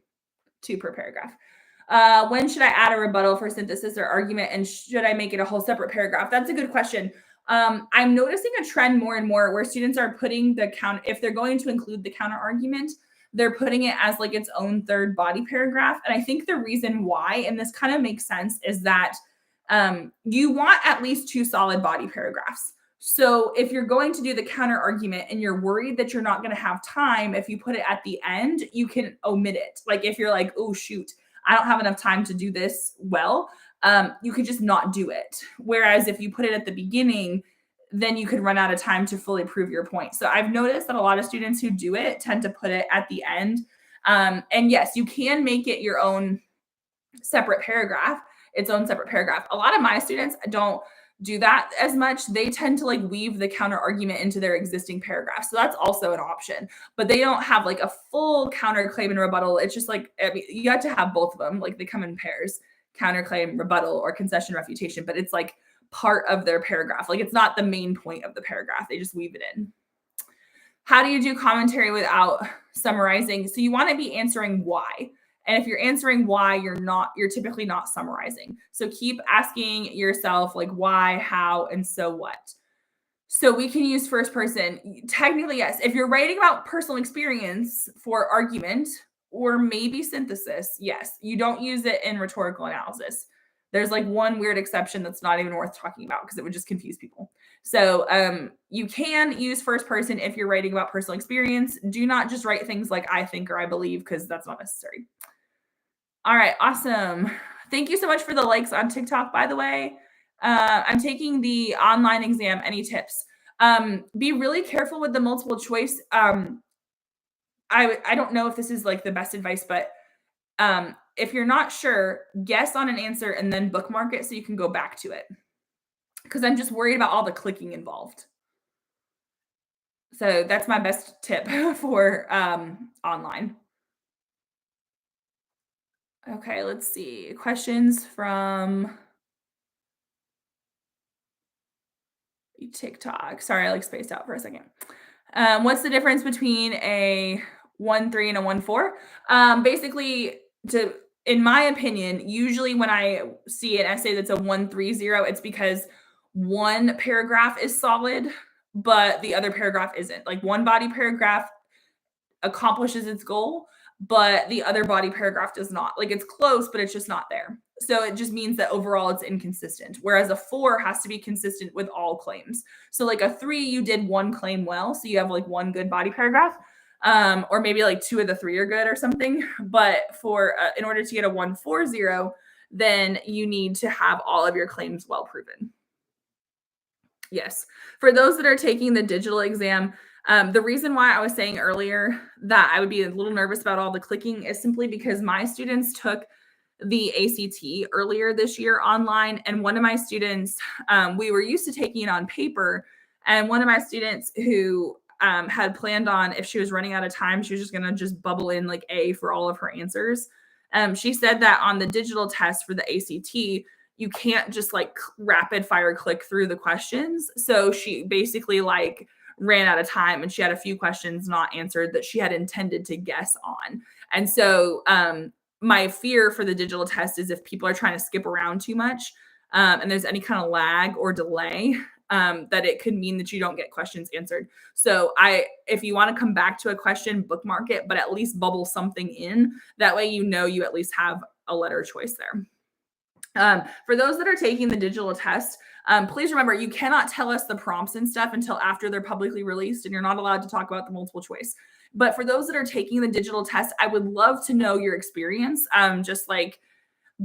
per paragraph. When should I add a rebuttal for synthesis or argument, and should I make it a whole separate paragraph? That's a good question. I'm noticing a trend more and more where students are putting if they're going to include the counter argument, they're putting it as like its own third body paragraph. And I think the reason why, and this kind of makes sense, is that you want at least two solid body paragraphs. So if you're going to do the counter argument and you're worried that you're not going to have time, if you put it at the end, you can omit it. Like if you're like, oh, shoot, I don't have enough time to do this well, you could just not do it. Whereas if you put it at the beginning, then you could run out of time to fully prove your point. So I've noticed that a lot of students who do it tend to put it at the end. And yes, you can make it your own separate paragraph, its own separate paragraph. A lot of my students don't do that as much. They tend to like weave the counter argument into their existing paragraph. So that's also an option, but they don't have like a full counterclaim and rebuttal. It's just like, you have to have both of them. Like they come in pairs, counterclaim, rebuttal, or concession, refutation, but it's like part of their paragraph. Like it's not the main point of the paragraph. They just weave it in. How do you do commentary without summarizing? So you want to be answering why. And if you're answering why, you're typically not summarizing. So keep asking yourself like why, how, and so what. So we can use first person. Technically, yes. If you're writing about personal experience for argument or maybe synthesis, yes. You don't use it in rhetorical analysis. There's like one weird exception that's not even worth talking about because it would just confuse people. So you can use first person if you're writing about personal experience. Do not just write things like I think or I believe because that's not necessary. All right, awesome. Thank you so much for the likes on TikTok, by the way. I'm taking the online exam. Any tips? Be really careful with the multiple choice. I don't know if this is like the best advice, but if you're not sure, guess on an answer and then bookmark it so you can go back to it. Because I'm just worried about all the clicking involved. So that's my best tip for online. Okay, let's see. Questions from TikTok. Sorry, I like spaced out for a second. What's the difference between a 1-3 and a 1-4? Basically, to in my opinion, usually when I see an essay that's a 1-3-0, it's because one paragraph is solid, but the other paragraph isn't. Like one body paragraph accomplishes its goal, but the other body paragraph does not. Like it's close, but it's just not there. So it just means that overall it's inconsistent. Whereas a 4 has to be consistent with all claims. So like a 3, you did one claim well, so you have like one good body paragraph. Or maybe like 2 of the 3 are good or something. But for in order to get a 1-4-0, then you need to have all of your claims well proven. Yes. For those that are taking the digital exam, the reason why I was saying earlier that I would be a little nervous about all the clicking is simply because my students took the ACT earlier this year online. And one of my students, we were used to taking it on paper. And one of my students who had planned on, if she was running out of time, she was just going to just bubble in like A for all of her answers. She said that on the digital test for the ACT, you can't just like rapid fire click through the questions. So she basically like ran out of time and she had a few questions not answered that she had intended to guess on. And so my fear for the digital test is if people are trying to skip around too much and there's any kind of lag or delay, that it could mean that you don't get questions answered. So if you want to come back to a question, bookmark it, but at least bubble something in. That way, you know, you at least have a letter choice there. For those that are taking the digital test, please remember you cannot tell us the prompts and stuff until after they're publicly released, and you're not allowed to talk about the multiple choice. But for those that are taking the digital test, I would love to know your experience. Just like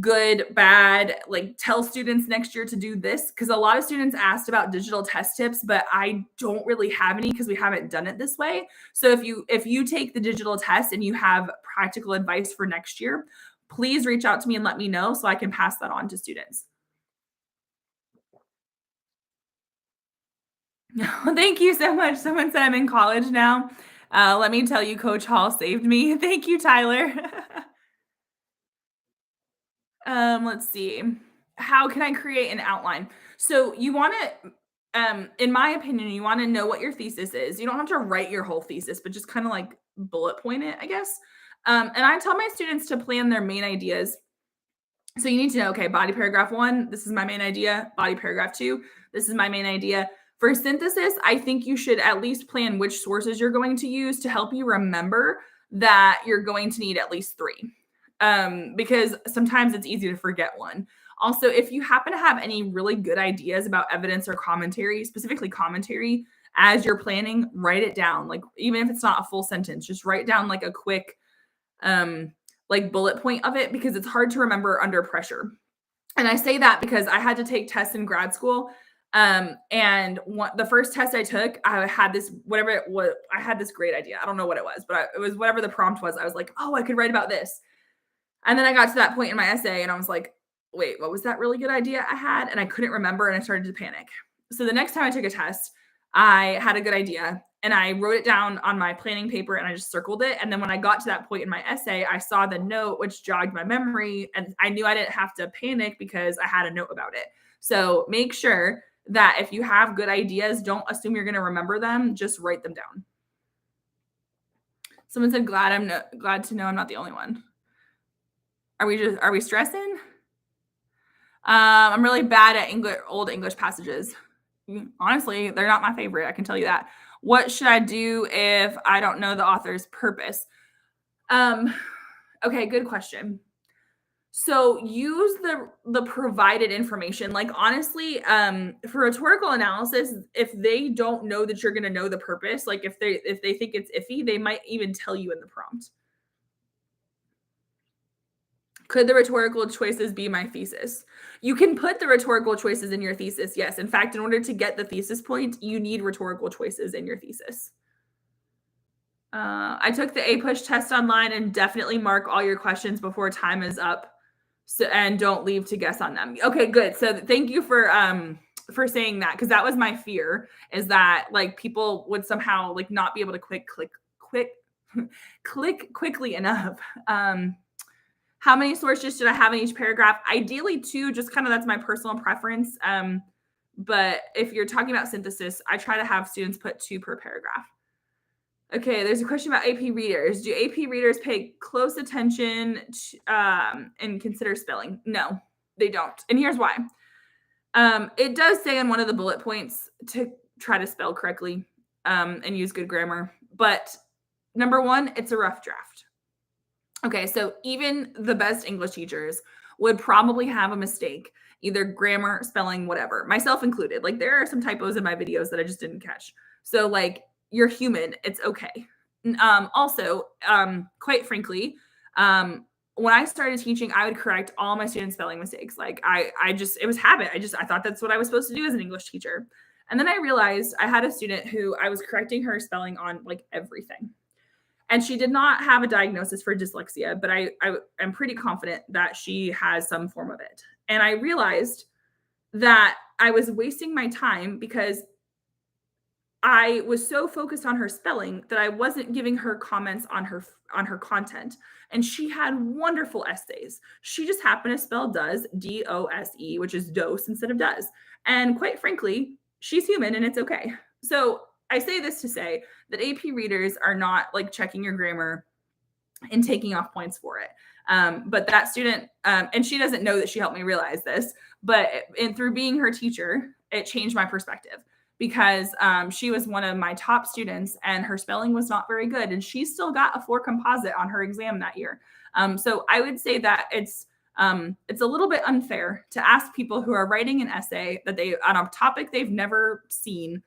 good, bad, like tell students next year to do this, because a lot of students asked about digital test tips, but I don't really have any because we haven't done it this way. So if you take the digital test and you have practical advice for next year, please reach out to me and let me know so I can pass that on to students. Thank you so much. Someone said I'm in college now. Let me tell you, Coach Hall saved me. Thank you, Tyler. Let's see. How can I create an outline? So you want to, in my opinion, you want to know what your thesis is. You don't have to write your whole thesis, but just kind of like bullet point it, I guess. And I tell my students to plan their main ideas. So you need to know, okay, body paragraph 1, this is my main idea. Body paragraph 2, this is my main idea. For synthesis, I think you should at least plan which sources you're going to use to help you remember that you're going to need at least 3. Because sometimes it's easy to forget one. Also, if you happen to have any really good ideas about evidence or commentary, specifically commentary, as you're planning, write it down. Like even if it's not a full sentence, just write down like a quick like bullet point of it because it's hard to remember under pressure. And I say that because I had to take tests in grad school. And the first test I took, I had this, whatever it was, I had this great idea. I don't know what it was, but it was whatever the prompt was. I was like, oh, I could write about this. And then I got to that point in my essay and I was like, wait, what was that really good idea I had? And I couldn't remember and I started to panic. So the next time I took a test, I had a good idea and I wrote it down on my planning paper and I just circled it. And then when I got to that point in my essay, I saw the note, which jogged my memory. And I knew I didn't have to panic because I had a note about it. So make sure that if you have good ideas, don't assume you're going to remember them. Just write them down. Someone said, glad to know I'm not the only one. Are we stressing? I'm really bad at old English passages. Honestly, they're not my favorite. I can tell you that. What should I do if I don't know the author's purpose? Okay, good question. So use the provided information. Like honestly, for rhetorical analysis, if they don't know that you're going to know the purpose, like if they think it's iffy, they might even tell you in the prompt. Could the rhetorical choices be my thesis? You can put the rhetorical choices in your thesis, yes. In fact, in order to get the thesis point, you need rhetorical choices in your thesis. I took the A-Push test online and definitely mark all your questions before time is up. So, and don't leave to guess on them. Okay, good. So thank you for for saying that, because that was my fear, is that like people would somehow like not be able to click quickly enough. How many sources should I have in each paragraph? Ideally 2, just kind of that's my personal preference. But if you're talking about synthesis, I try to have students put 2 per paragraph. Okay, there's a question about AP readers. Do AP readers pay close attention and consider spelling? No, they don't. And here's why. It does say in one of the bullet points to try to spell correctly and use good grammar. But number 1, it's a rough draft. Okay, so even the best English teachers would probably have a mistake, either grammar, spelling, whatever, myself included. Like there are some typos in my videos that I just didn't catch. So like you're human, it's okay. Also, quite frankly, when I started teaching, I would correct all my students' spelling mistakes. Like I just, it was habit. I thought that's what I was supposed to do as an English teacher. And then I realized I had a student who I was correcting her spelling on like everything. And she did not have a diagnosis for dyslexia, but I am pretty confident that she has some form of it. And I realized that I was wasting my time because I was so focused on her spelling that I wasn't giving her comments on her content. And she had wonderful essays. She just happened to spell does, D-O-S-E, which is dose instead of does. And quite frankly, she's human and it's okay. So I say this to say that AP readers are not like checking your grammar and taking off points for it. But that student, and she doesn't know that she helped me realize this, but through being her teacher, it changed my perspective because she was one of my top students and her spelling was not very good. And she still got a 4 composite on her exam that year. So I would say that it's a little bit unfair to ask people who are writing an essay that they on a topic they've never seen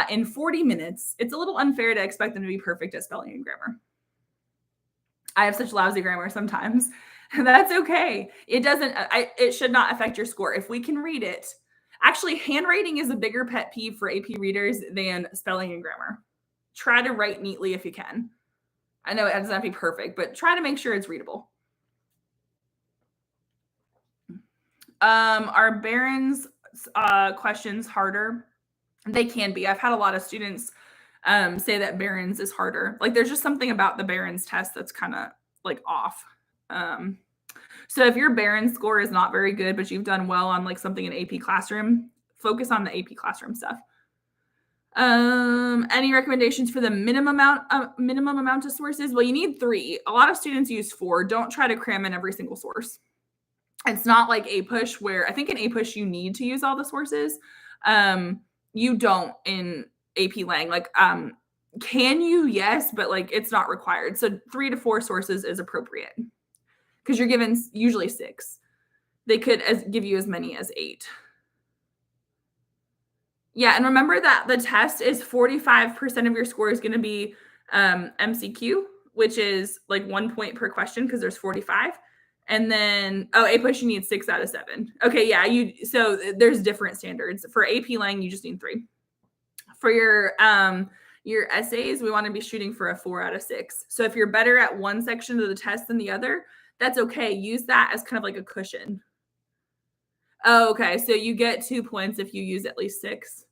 in 40 minutes. It's a little unfair to expect them to be perfect at spelling and grammar. I have such lousy grammar sometimes. That's okay. It should not affect your score. If we can read it, actually, handwriting is a bigger pet peeve for AP readers than spelling and grammar. Try to write neatly if you can. I know it doesn't have to be perfect, but try to make sure it's readable. Are Barron's questions harder? They can be. I've had a lot of students say that Barron's is harder. Like there's just something about the Barron's test that's kind of like off. So if your Barron's score is not very good, but you've done well on like something in AP Classroom, focus on the AP Classroom stuff. Any recommendations for the minimum amount of sources? Well, you need 3. A lot of students use 4. Don't try to cram in every single source. It's not like APUSH where I think in APUSH you need to use all the sources. You don't in AP Lang. Like, can you? Yes, but like it's not required. So 3 to 4 sources is appropriate because you're given usually 6. They could give you as many as 8. Yeah, and remember that the test is 45% of your score is going to be MCQ, which is like 1 point per question because there's 45. And then, APUSH, you need 6 out of 7. Okay, yeah, so there's different standards. For AP Lang, you just need 3. For your essays, we want to be shooting for a 4 out of 6. So if you're better at one section of the test than the other, that's okay. Use that as kind of like a cushion. Oh, okay, so you get 2 points if you use at least 6.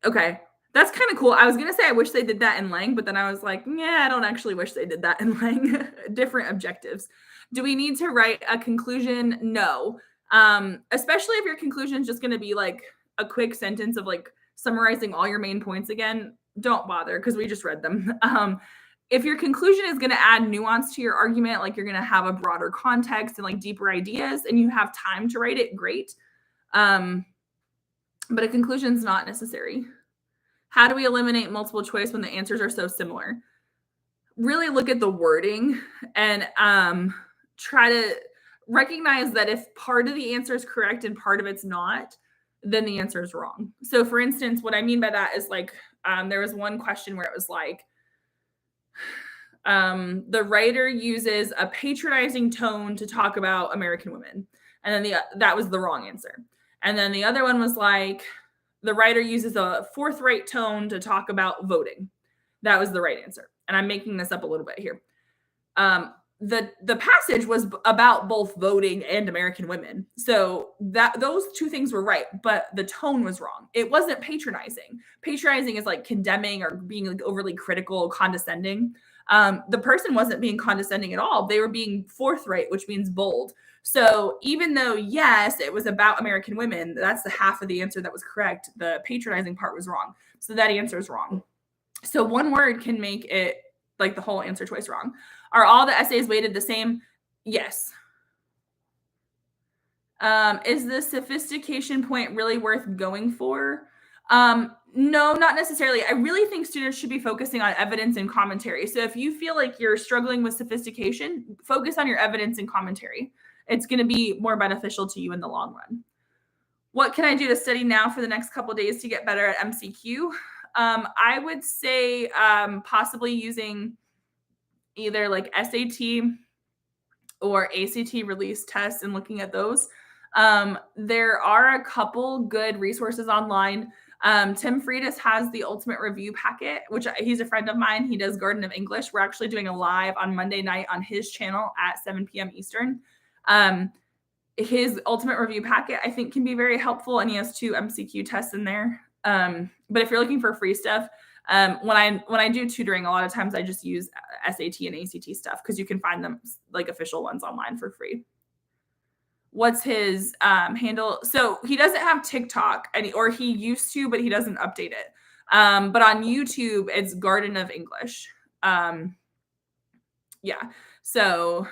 Okay, that's kind of cool. I was going to say I wish they did that in Lang, but then I was like, yeah, I don't actually wish they did that in Lang. Different objectives. Do we need to write a conclusion? No. Especially if your conclusion is just going to be like a quick sentence of like summarizing all your main points again, don't bother because we just read them. If your conclusion is going to add nuance to your argument, like you're going to have a broader context and like deeper ideas and you have time to write it, great. But a conclusion is not necessary. How do we eliminate multiple choice when the answers are so similar? Really look at the wording and try to recognize that if part of the answer is correct and part of it's not, then the answer is wrong. So for instance, what I mean by that is like, there was one question where it was like, the writer uses a patronizing tone to talk about American women. And then that was the wrong answer. And then the other one was like, the writer uses a forthright tone to talk about voting. That was the right answer. And I'm making this up a little bit here. the passage was about both voting and American women. So that those two things were right, but the tone was wrong. It wasn't patronizing. Patronizing is like condemning or being like overly critical, condescending. The person wasn't being condescending at all. They were being forthright, which means bold. So even though, yes, it was about American women, that's the half of the answer that was correct. The patronizing part was wrong. So that answer is wrong. So one word can make it like the whole answer choice wrong. Are all the essays weighted the same? Yes. Is the sophistication point really worth going for? No, not necessarily. I really think students should be focusing on evidence and commentary. So if you feel like you're struggling with sophistication, focus on your evidence and commentary. It's going to be more beneficial to you in the long run. What can I do to study now for the next couple of days to get better at MCQ? I would say possibly using either like SAT or ACT release tests and looking at those. There are a couple good resources online. Tim Freitas has the Ultimate Review Packet, which he's a friend of mine. He does Garden of English. We're actually doing a live on Monday night on his channel at 7 p.m. Eastern. His Ultimate Review Packet, I think, can be very helpful, and he has 2 MCQ tests in there. But if you're looking for free stuff, when I do tutoring, a lot of times I just use SAT and ACT stuff because you can find them like official ones online for free. What's his handle? So he doesn't have TikTok, or he used to, but he doesn't update it. But on YouTube, it's Garden of English. Yeah. So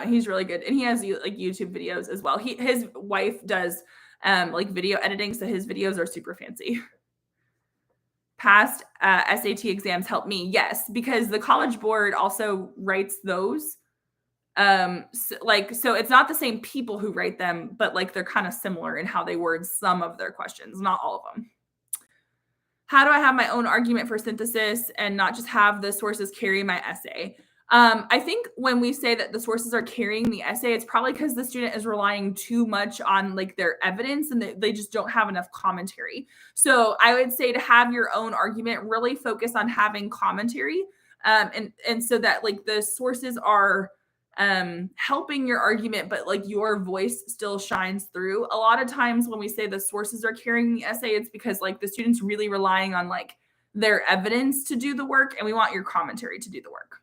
he's really good, and he has like YouTube videos as well. His wife does like video editing, so his videos are super fancy. Past SAT exams help me, yes, because the College Board also writes those. So it's not the same people who write them, but like they're kind of similar in how they word some of their questions, not all of them. How do I have my own argument for synthesis and not just have the sources carry my essay? I think when we say that the sources are carrying the essay, it's probably because the student is relying too much on like their evidence and they just don't have enough commentary. So I would say to have your own argument, really focus on having commentary, and so that like the sources are helping your argument, but like your voice still shines through. A lot of times when we say the sources are carrying the essay, it's because like the student's really relying on like their evidence to do the work, and we want your commentary to do the work.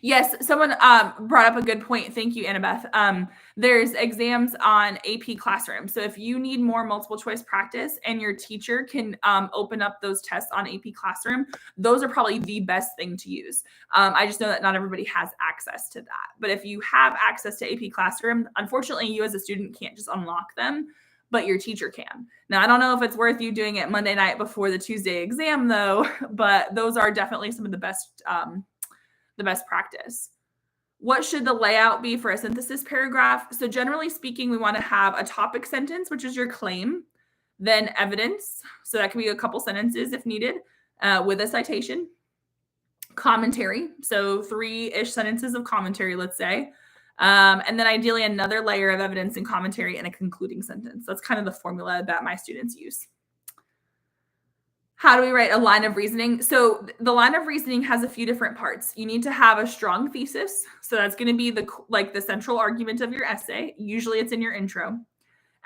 Yes, someone brought up a good point. Thank you, Annabeth. There's exams on AP Classroom. So if you need more multiple choice practice and your teacher can open up those tests on AP Classroom, those are probably the best thing to use. I just know that not everybody has access to that. But if you have access to AP Classroom, unfortunately, you as a student can't just unlock them, but your teacher can. Now, I don't know if it's worth you doing it Monday night before the Tuesday exam, though, but those are definitely some of the best practice. What should the layout be for a synthesis paragraph? So generally speaking, we want to have a topic sentence, which is your claim, then evidence. So that can be a couple sentences if needed, with a citation, commentary. So 3-ish sentences of commentary, let's say. And then ideally another layer of evidence and commentary and a concluding sentence. That's kind of the formula that my students use. How do we write a line of reasoning? So the line of reasoning has a few different parts. You need to have a strong thesis. So that's going to be the central argument of your essay. Usually it's in your intro.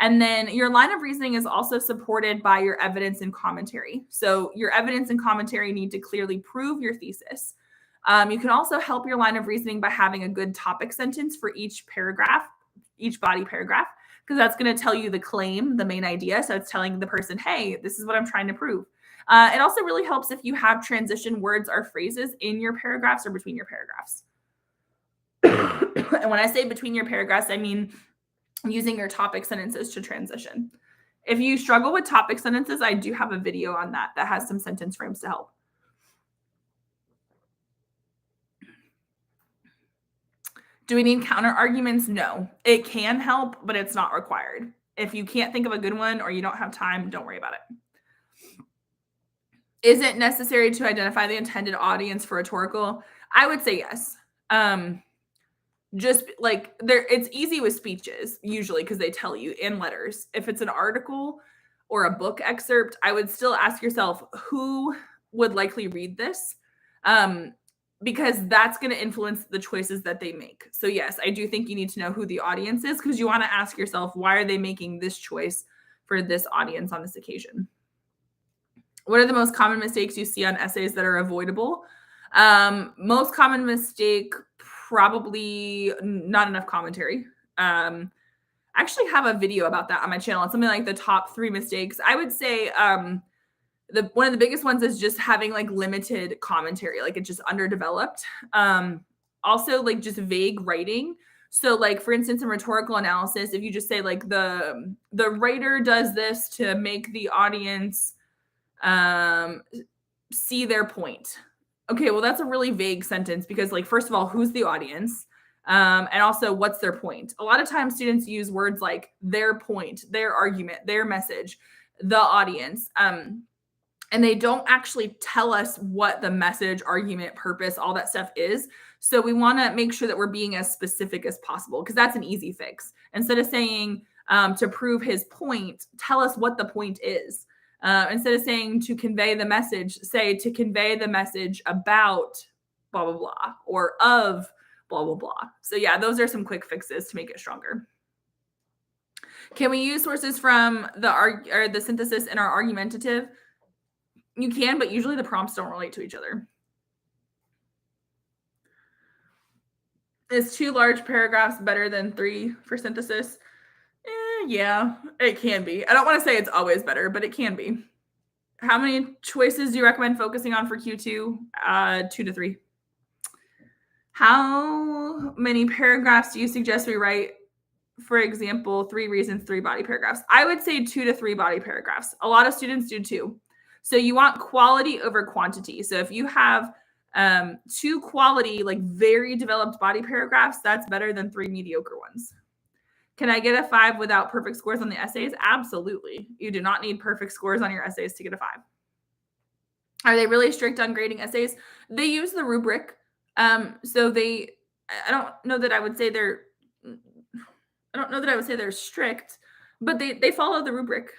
And then your line of reasoning is also supported by your evidence and commentary. So your evidence and commentary need to clearly prove your thesis. You can also help your line of reasoning by having a good topic sentence for each paragraph, each body paragraph, because that's going to tell you the claim, the main idea. So it's telling the person, hey, this is what I'm trying to prove. It also really helps if you have transition words or phrases in your paragraphs or between your paragraphs. And when I say between your paragraphs, I mean using your topic sentences to transition. If you struggle with topic sentences, I do have a video on that has some sentence frames to help. Do we need counter arguments? No. It can help, but it's not required. If you can't think of a good one or you don't have time, don't worry about it. Is it necessary to identify the intended audience for rhetorical? I would say yes. Just like it's easy with speeches usually because they tell you in letters. If it's an article or a book excerpt, I would still ask yourself who would likely read this. because that's going to influence the choices that they make. So yes, I do think you need to know who the audience is, because you want to ask yourself, why are they making this choice for this audience on this occasion? What are the most common mistakes you see on essays that are avoidable? Most common mistake, probably not enough commentary. I actually have a video about that on my channel. It's something like the top 3 mistakes. I would say one of the biggest ones is just having like limited commentary, like it's just underdeveloped. Also like just vague writing. So like for instance, in rhetorical analysis, if you just say like the writer does this to make the audience see their point. Okay, well that's a really vague sentence, because like first of all, who's the audience? And also what's their point? A lot of times students use words like their point, their argument, their message, the audience. And they don't actually tell us what the message, argument, purpose, all that stuff is. So we want to make sure that we're being as specific as possible, because that's an easy fix. Instead of saying to prove his point, tell us what the point is. Instead of saying to convey the message, say to convey the message about blah, blah, blah, or of blah, blah, blah. So yeah, those are some quick fixes to make it stronger. Can we use sources from the synthesis in our argumentative? You can, but usually the prompts don't relate to each other. Is 2 large paragraphs better than 3 for synthesis? Yeah, it can be. I don't want to say it's always better, but it can be. How many choices do you recommend focusing on for Q2? 2 to 3. How many paragraphs do you suggest we write? For example, 3 reasons, 3 body paragraphs. I would say 2 to 3 body paragraphs. A lot of students do 2. So you want quality over quantity. So if you have 2 quality, like very developed body paragraphs, that's better than 3 mediocre ones. Can I get a 5 without perfect scores on the essays? Absolutely. You do not need perfect scores on your essays to get a 5. Are they really strict on grading essays? They use the rubric. So I don't know that I would say they're strict, but they follow the rubric.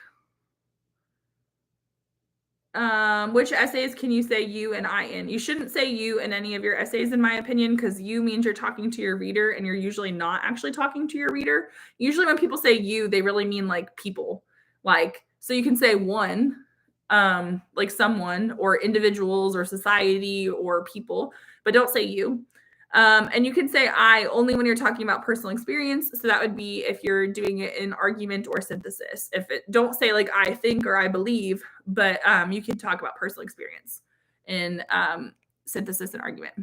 Which essays can you say you and I in? You shouldn't say you in any of your essays, in my opinion, because you means you're talking to your reader, and you're usually not actually talking to your reader. Usually when people say you, they really mean like people. Like, so you can say one, like someone, or individuals, or society, or people, but don't say you. And you can say I only when you're talking about personal experience. So that would be if you're doing it in argument or synthesis. Don't say like I think or I believe, but you can talk about personal experience in synthesis and argument.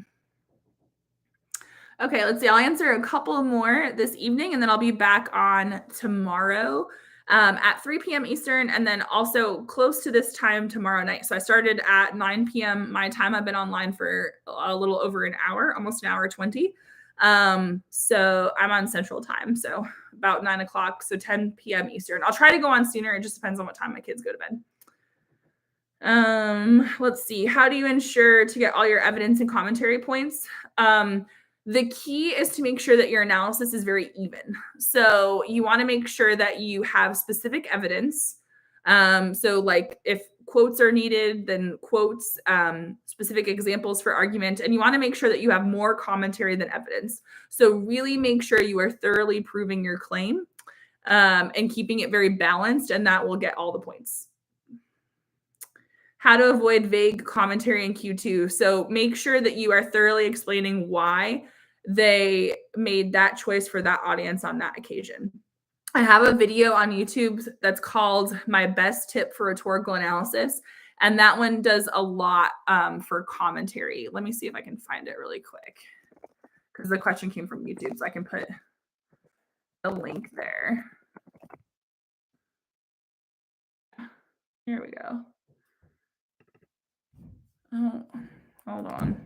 Okay, let's see. I'll answer a couple more this evening, and then I'll be back on tomorrow at 3 p.m. Eastern, and then also close to this time tomorrow night. So I started at 9 p.m. my time. I've been online for a little over an hour, almost an hour 20. So I'm on Central Time, so about 9 o'clock, so 10 p.m. Eastern. I'll try to go on sooner. It just depends on what time my kids go to bed. Let's see. How do you ensure to get all your evidence and commentary points? The key is to make sure that your analysis is very even. So you want to make sure that you have specific evidence. So like if quotes are needed, then quotes, specific examples for argument, and you want to make sure that you have more commentary than evidence. So really make sure you are thoroughly proving your claim and keeping it very balanced, and that will get all the points. How to avoid vague commentary in Q2. So make sure that you are thoroughly explaining why they made that choice for that audience on that occasion. I have a video on YouTube that's called My Best Tip for Rhetorical Analysis, and that one does a lot for commentary. Let me see if I can find it really quick, because the question came from YouTube, so I can put a link there. Here we go. Oh, hold on.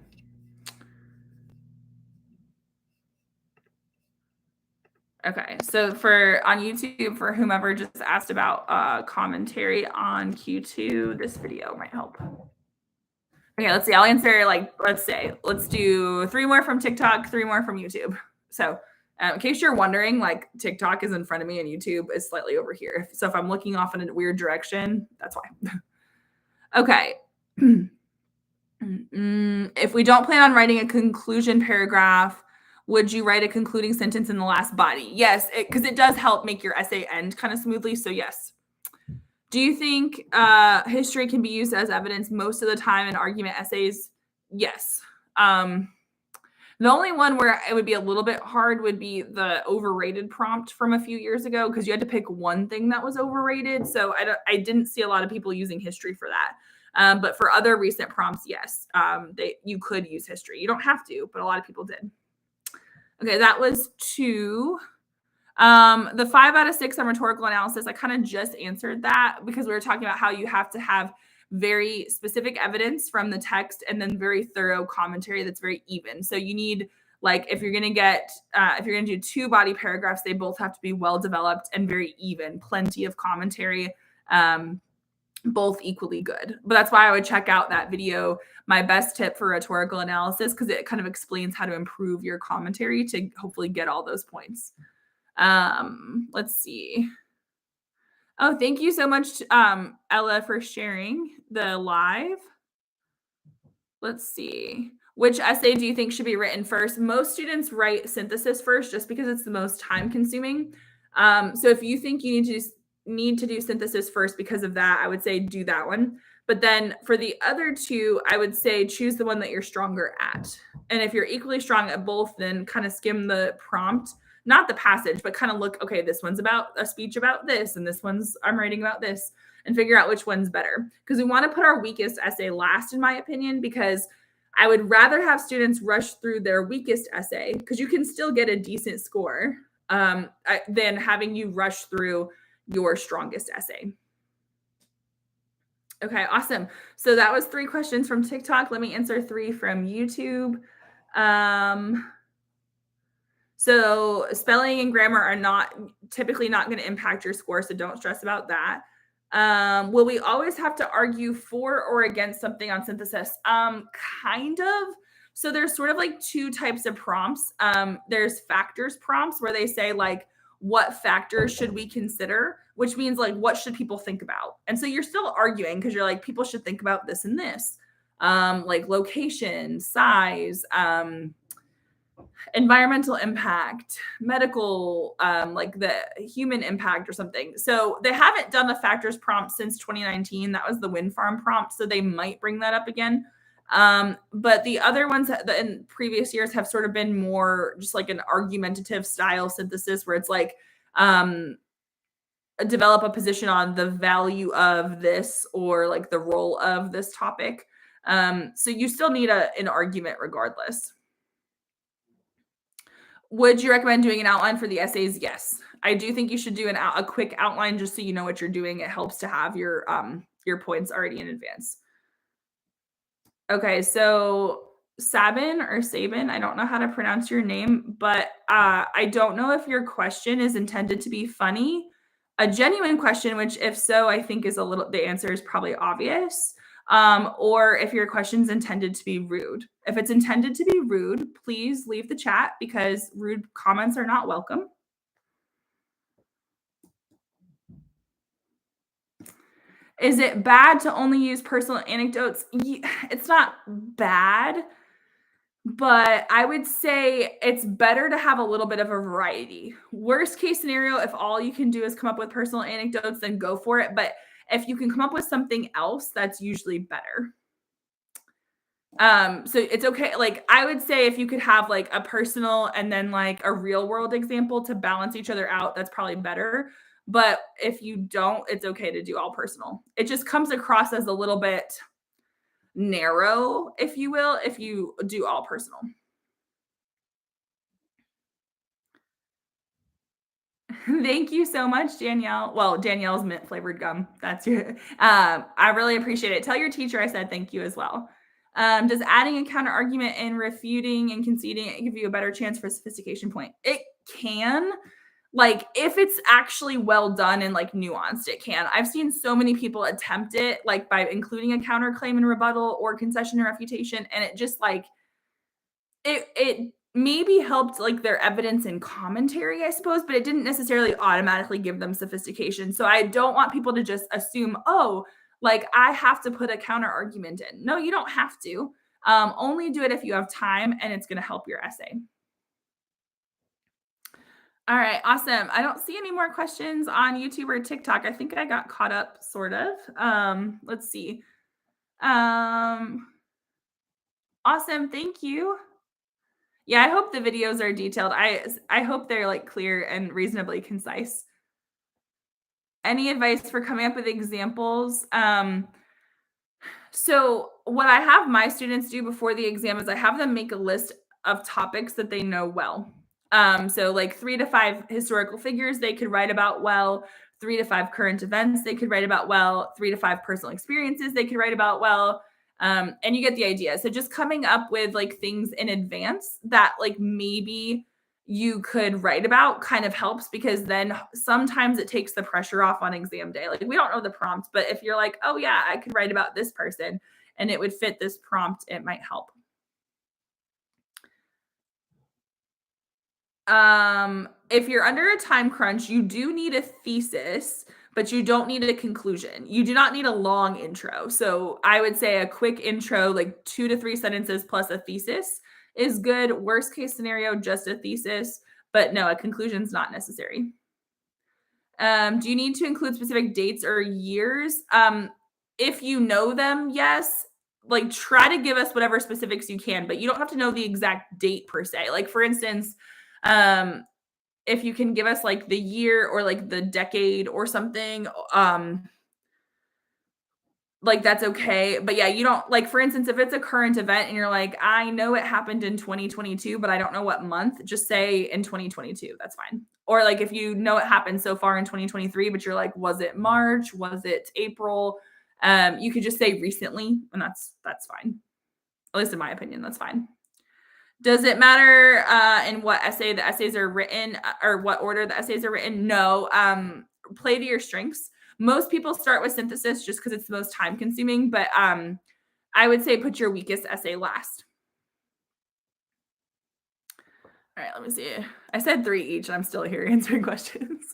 Okay, so on YouTube, for whomever just asked about commentary on Q2, this video might help. Okay, let's see. I'll answer let's do 3 more from TikTok, 3 more from YouTube. So in case you're wondering, like TikTok is in front of me and YouTube is slightly over here. So if I'm looking off in a weird direction, that's why. Okay. If we don't plan on writing a conclusion paragraph, would you write a concluding sentence in the last body? Yes, because it does help make your essay end kind of smoothly. So yes. Do you think history can be used as evidence most of the time in argument essays? Yes. The only one where it would be a little bit hard would be the overrated prompt from a few years ago because you had to pick one thing that was overrated. So I didn't see a lot of people using history for that. But for other recent prompts, yes, you could use history. You don't have to, but a lot of people did. Okay, that was 2. The 5 out of 6 on rhetorical analysis, I kind of just answered that because we were talking about how you have to have very specific evidence from the text and then very thorough commentary that's very even. So you need, like, if you're going to do 2 body paragraphs, they both have to be well developed and very even, plenty of commentary, both equally good. But that's why I would check out that video, my best tip for rhetorical analysis, because it kind of explains how to improve your commentary to hopefully get all those points. Let's see. Oh, thank you so much, Ella, for sharing the live. Let's see. Which essay do you think should be written first? Most students write synthesis first just because it's the most time consuming. So if you think you need to do synthesis first because of that, I would say do that one. But then for the other 2, I would say choose the one that you're stronger at. And if you're equally strong at both, then kind of skim the prompt, not the passage, but kind of look, okay, this one's about a speech about this, and this one's I'm writing about this, and figure out which one's better. Because we want to put our weakest essay last, in my opinion, because I would rather have students rush through their weakest essay, because you can still get a decent score, than having you rush through your strongest essay. Okay, awesome. So that was 3 questions from TikTok. Let me answer 3 from YouTube. So spelling and grammar are typically not going to impact your score, so don't stress about that. Will we always have to argue for or against something on synthesis? Kind of. So there's sort of like 2 types of prompts. There's factors prompts where they say, like, what factors should we consider, which means, like, what should people think about? And so you're still arguing because you're like, people should think about this and this, like location, size, environmental impact, medical, like the human impact or something. So they haven't done the factors prompt since 2019. That was the wind farm prompt. So they might bring that up again. But the other ones that in previous years have sort of been more just like an argumentative style synthesis where it's like, develop a position on the value of this or like the role of this topic. So you still need an argument regardless. Would you recommend doing an outline for the essays? Yes. I do think you should do a quick outline just so you know what you're doing. It helps to have your points already in advance. Okay, so Sabin, I don't know how to pronounce your name, but I don't know if your question is intended to be funny, a genuine question, which if so, I think the answer is probably obvious. Or if your question's intended to be rude. If it's intended to be rude, please leave the chat because rude comments are not welcome. Is it bad to only use personal anecdotes? It's not bad, but I would say it's better to have a little bit of a variety. Worst case scenario, if all you can do is come up with personal anecdotes, then go for it. But if you can come up with something else, that's usually better. So it's okay. Like, I would say if you could have like a personal and then like a real world example to balance each other out, that's probably better. But if you don't, it's okay to do all personal. It just comes across as a little bit narrow, if you will, if you do all personal. Thank you so much, Danielle. Well, Danielle's mint flavored gum. That's your, I really appreciate it. Tell your teacher I said thank you as well. Does adding a counter argument and refuting and conceding give you a better chance for a sophistication point? It can. Like, if it's actually well done and like nuanced, it can. I've seen so many people attempt it, like by including a counterclaim and rebuttal or concession and refutation, and it just like it maybe helped like their evidence and commentary, I suppose, but it didn't necessarily automatically give them sophistication. So I don't want people to just assume, oh, like I have to put a counter argument in. No, you don't have to. Only do it if you have time and it's going to help your essay. All right, awesome. I don't see any more questions on YouTube or TikTok. I think I got caught up, sort of. Let's see. Um, awesome. Thank you. Yeah, I hope the videos are detailed. I hope they're like clear and reasonably concise. Any advice for coming up with examples? So what I have my students do before the exam is I have them make a list of topics that they know well. So like 3 to 5 historical figures they could write about well, 3 to 5 current events they could write about well, 3 to 5 personal experiences they could write about well. And you get the idea. So just coming up with like things in advance that like maybe you could write about kind of helps, because then sometimes it takes the pressure off on exam day. Like we don't know the prompt, but if you're like, oh yeah, I could write about this person and it would fit this prompt, it might help. If you're under a time crunch, you do need a thesis, but you don't need a conclusion. You do not need a long intro. So I would say a quick intro, like 2 to 3 sentences plus a thesis is good. Worst case scenario, just a thesis, but no, a conclusion is not necessary. Do you need to include specific dates or years? If you know them, yes. Like try to give us whatever specifics you can, but you don't have to know the exact date per se. Like for instance, um, if you can give us like the year or like the decade or something, like that's okay. But yeah, you don't like, for instance, if it's a current event and you're like, I know it happened in 2022, but I don't know what month, just say in 2022. That's fine. Or like if you know it happened so far in 2023, but you're like, was it March? Was it April? You could just say recently, and that's fine. At least in my opinion, that's fine. Does it matter in what essay the essays are written or what order the essays are written? No. Play to your strengths. Most people start with synthesis just because it's the most time consuming, but I would say put your weakest essay last. All right, let me see. I said 3 each, and I'm still here answering questions.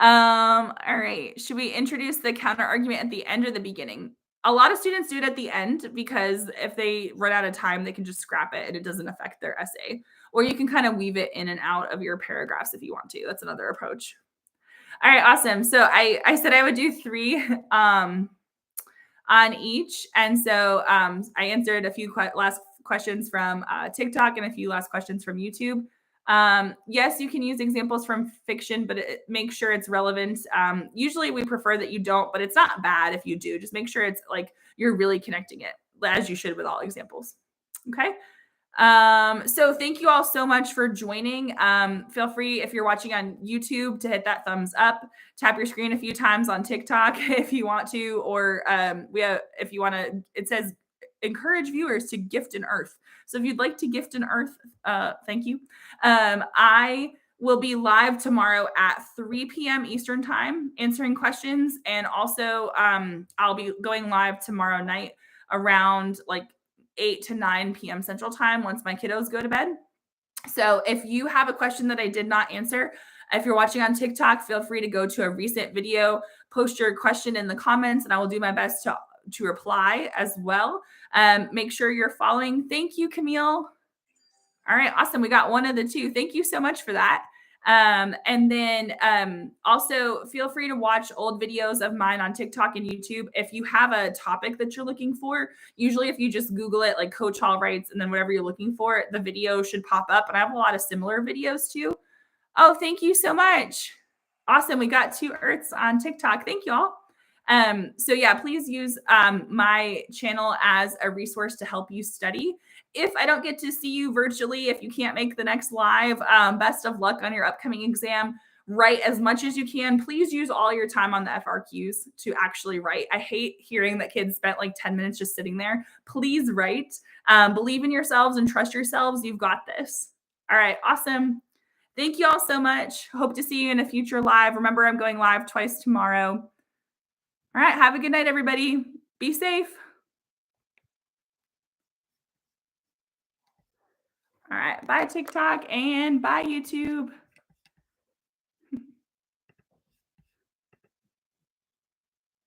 All right. Should we introduce the counter argument at the end or the beginning? A lot of students do it at the end because if they run out of time, they can just scrap it and it doesn't affect their essay. Or you can kind of weave it in and out of your paragraphs if you want to. That's another approach. All right, awesome. So I said I would do 3 on each. And so I answered a few last questions from TikTok and a few last questions from YouTube. Yes, you can use examples from fiction, but make sure it's relevant. Usually we prefer that you don't, but it's not bad if you do. Just make sure it's like you're really connecting it, as you should with all examples. Okay. So thank you all so much for joining. Feel free, if you're watching on YouTube, to hit that thumbs up, tap your screen a few times on TikTok if you want to, or if you want to, it says encourage viewers to gift an earth. So if you'd like to gift an earth, thank you. I will be live tomorrow at 3 p.m. Eastern time answering questions. And also I'll be going live tomorrow night around like 8 to 9 p.m. Central time once my kiddos go to bed. So if you have a question that I did not answer, if you're watching on TikTok, feel free to go to a recent video, post your question in the comments, and I will do my best to reply as well. Make sure you're following. Thank you, Camille. All right, awesome. We got one of the 2. Thank you so much for that. And then also feel free to watch old videos of mine on TikTok and YouTube. If you have a topic that you're looking for, usually if you just Google it, like Coach Hall writes, and then whatever you're looking for, the video should pop up. And I have a lot of similar videos too. Oh, thank you so much. Awesome. We got 2 Earths on TikTok. Thank you all. So yeah, please use my channel as a resource to help you study. If I don't get to see you virtually, if you can't make the next live, best of luck on your upcoming exam. Write as much as you can. Please use all your time on the FRQs to actually write. I hate hearing that kids spent like 10 minutes just sitting there. Please write. Believe in yourselves and trust yourselves. You've got this. All right, awesome. Thank you all so much. Hope to see you in a future live. Remember, I'm going live twice tomorrow. All right. Have a good night, everybody. Be safe. All right. Bye, TikTok, and bye, YouTube.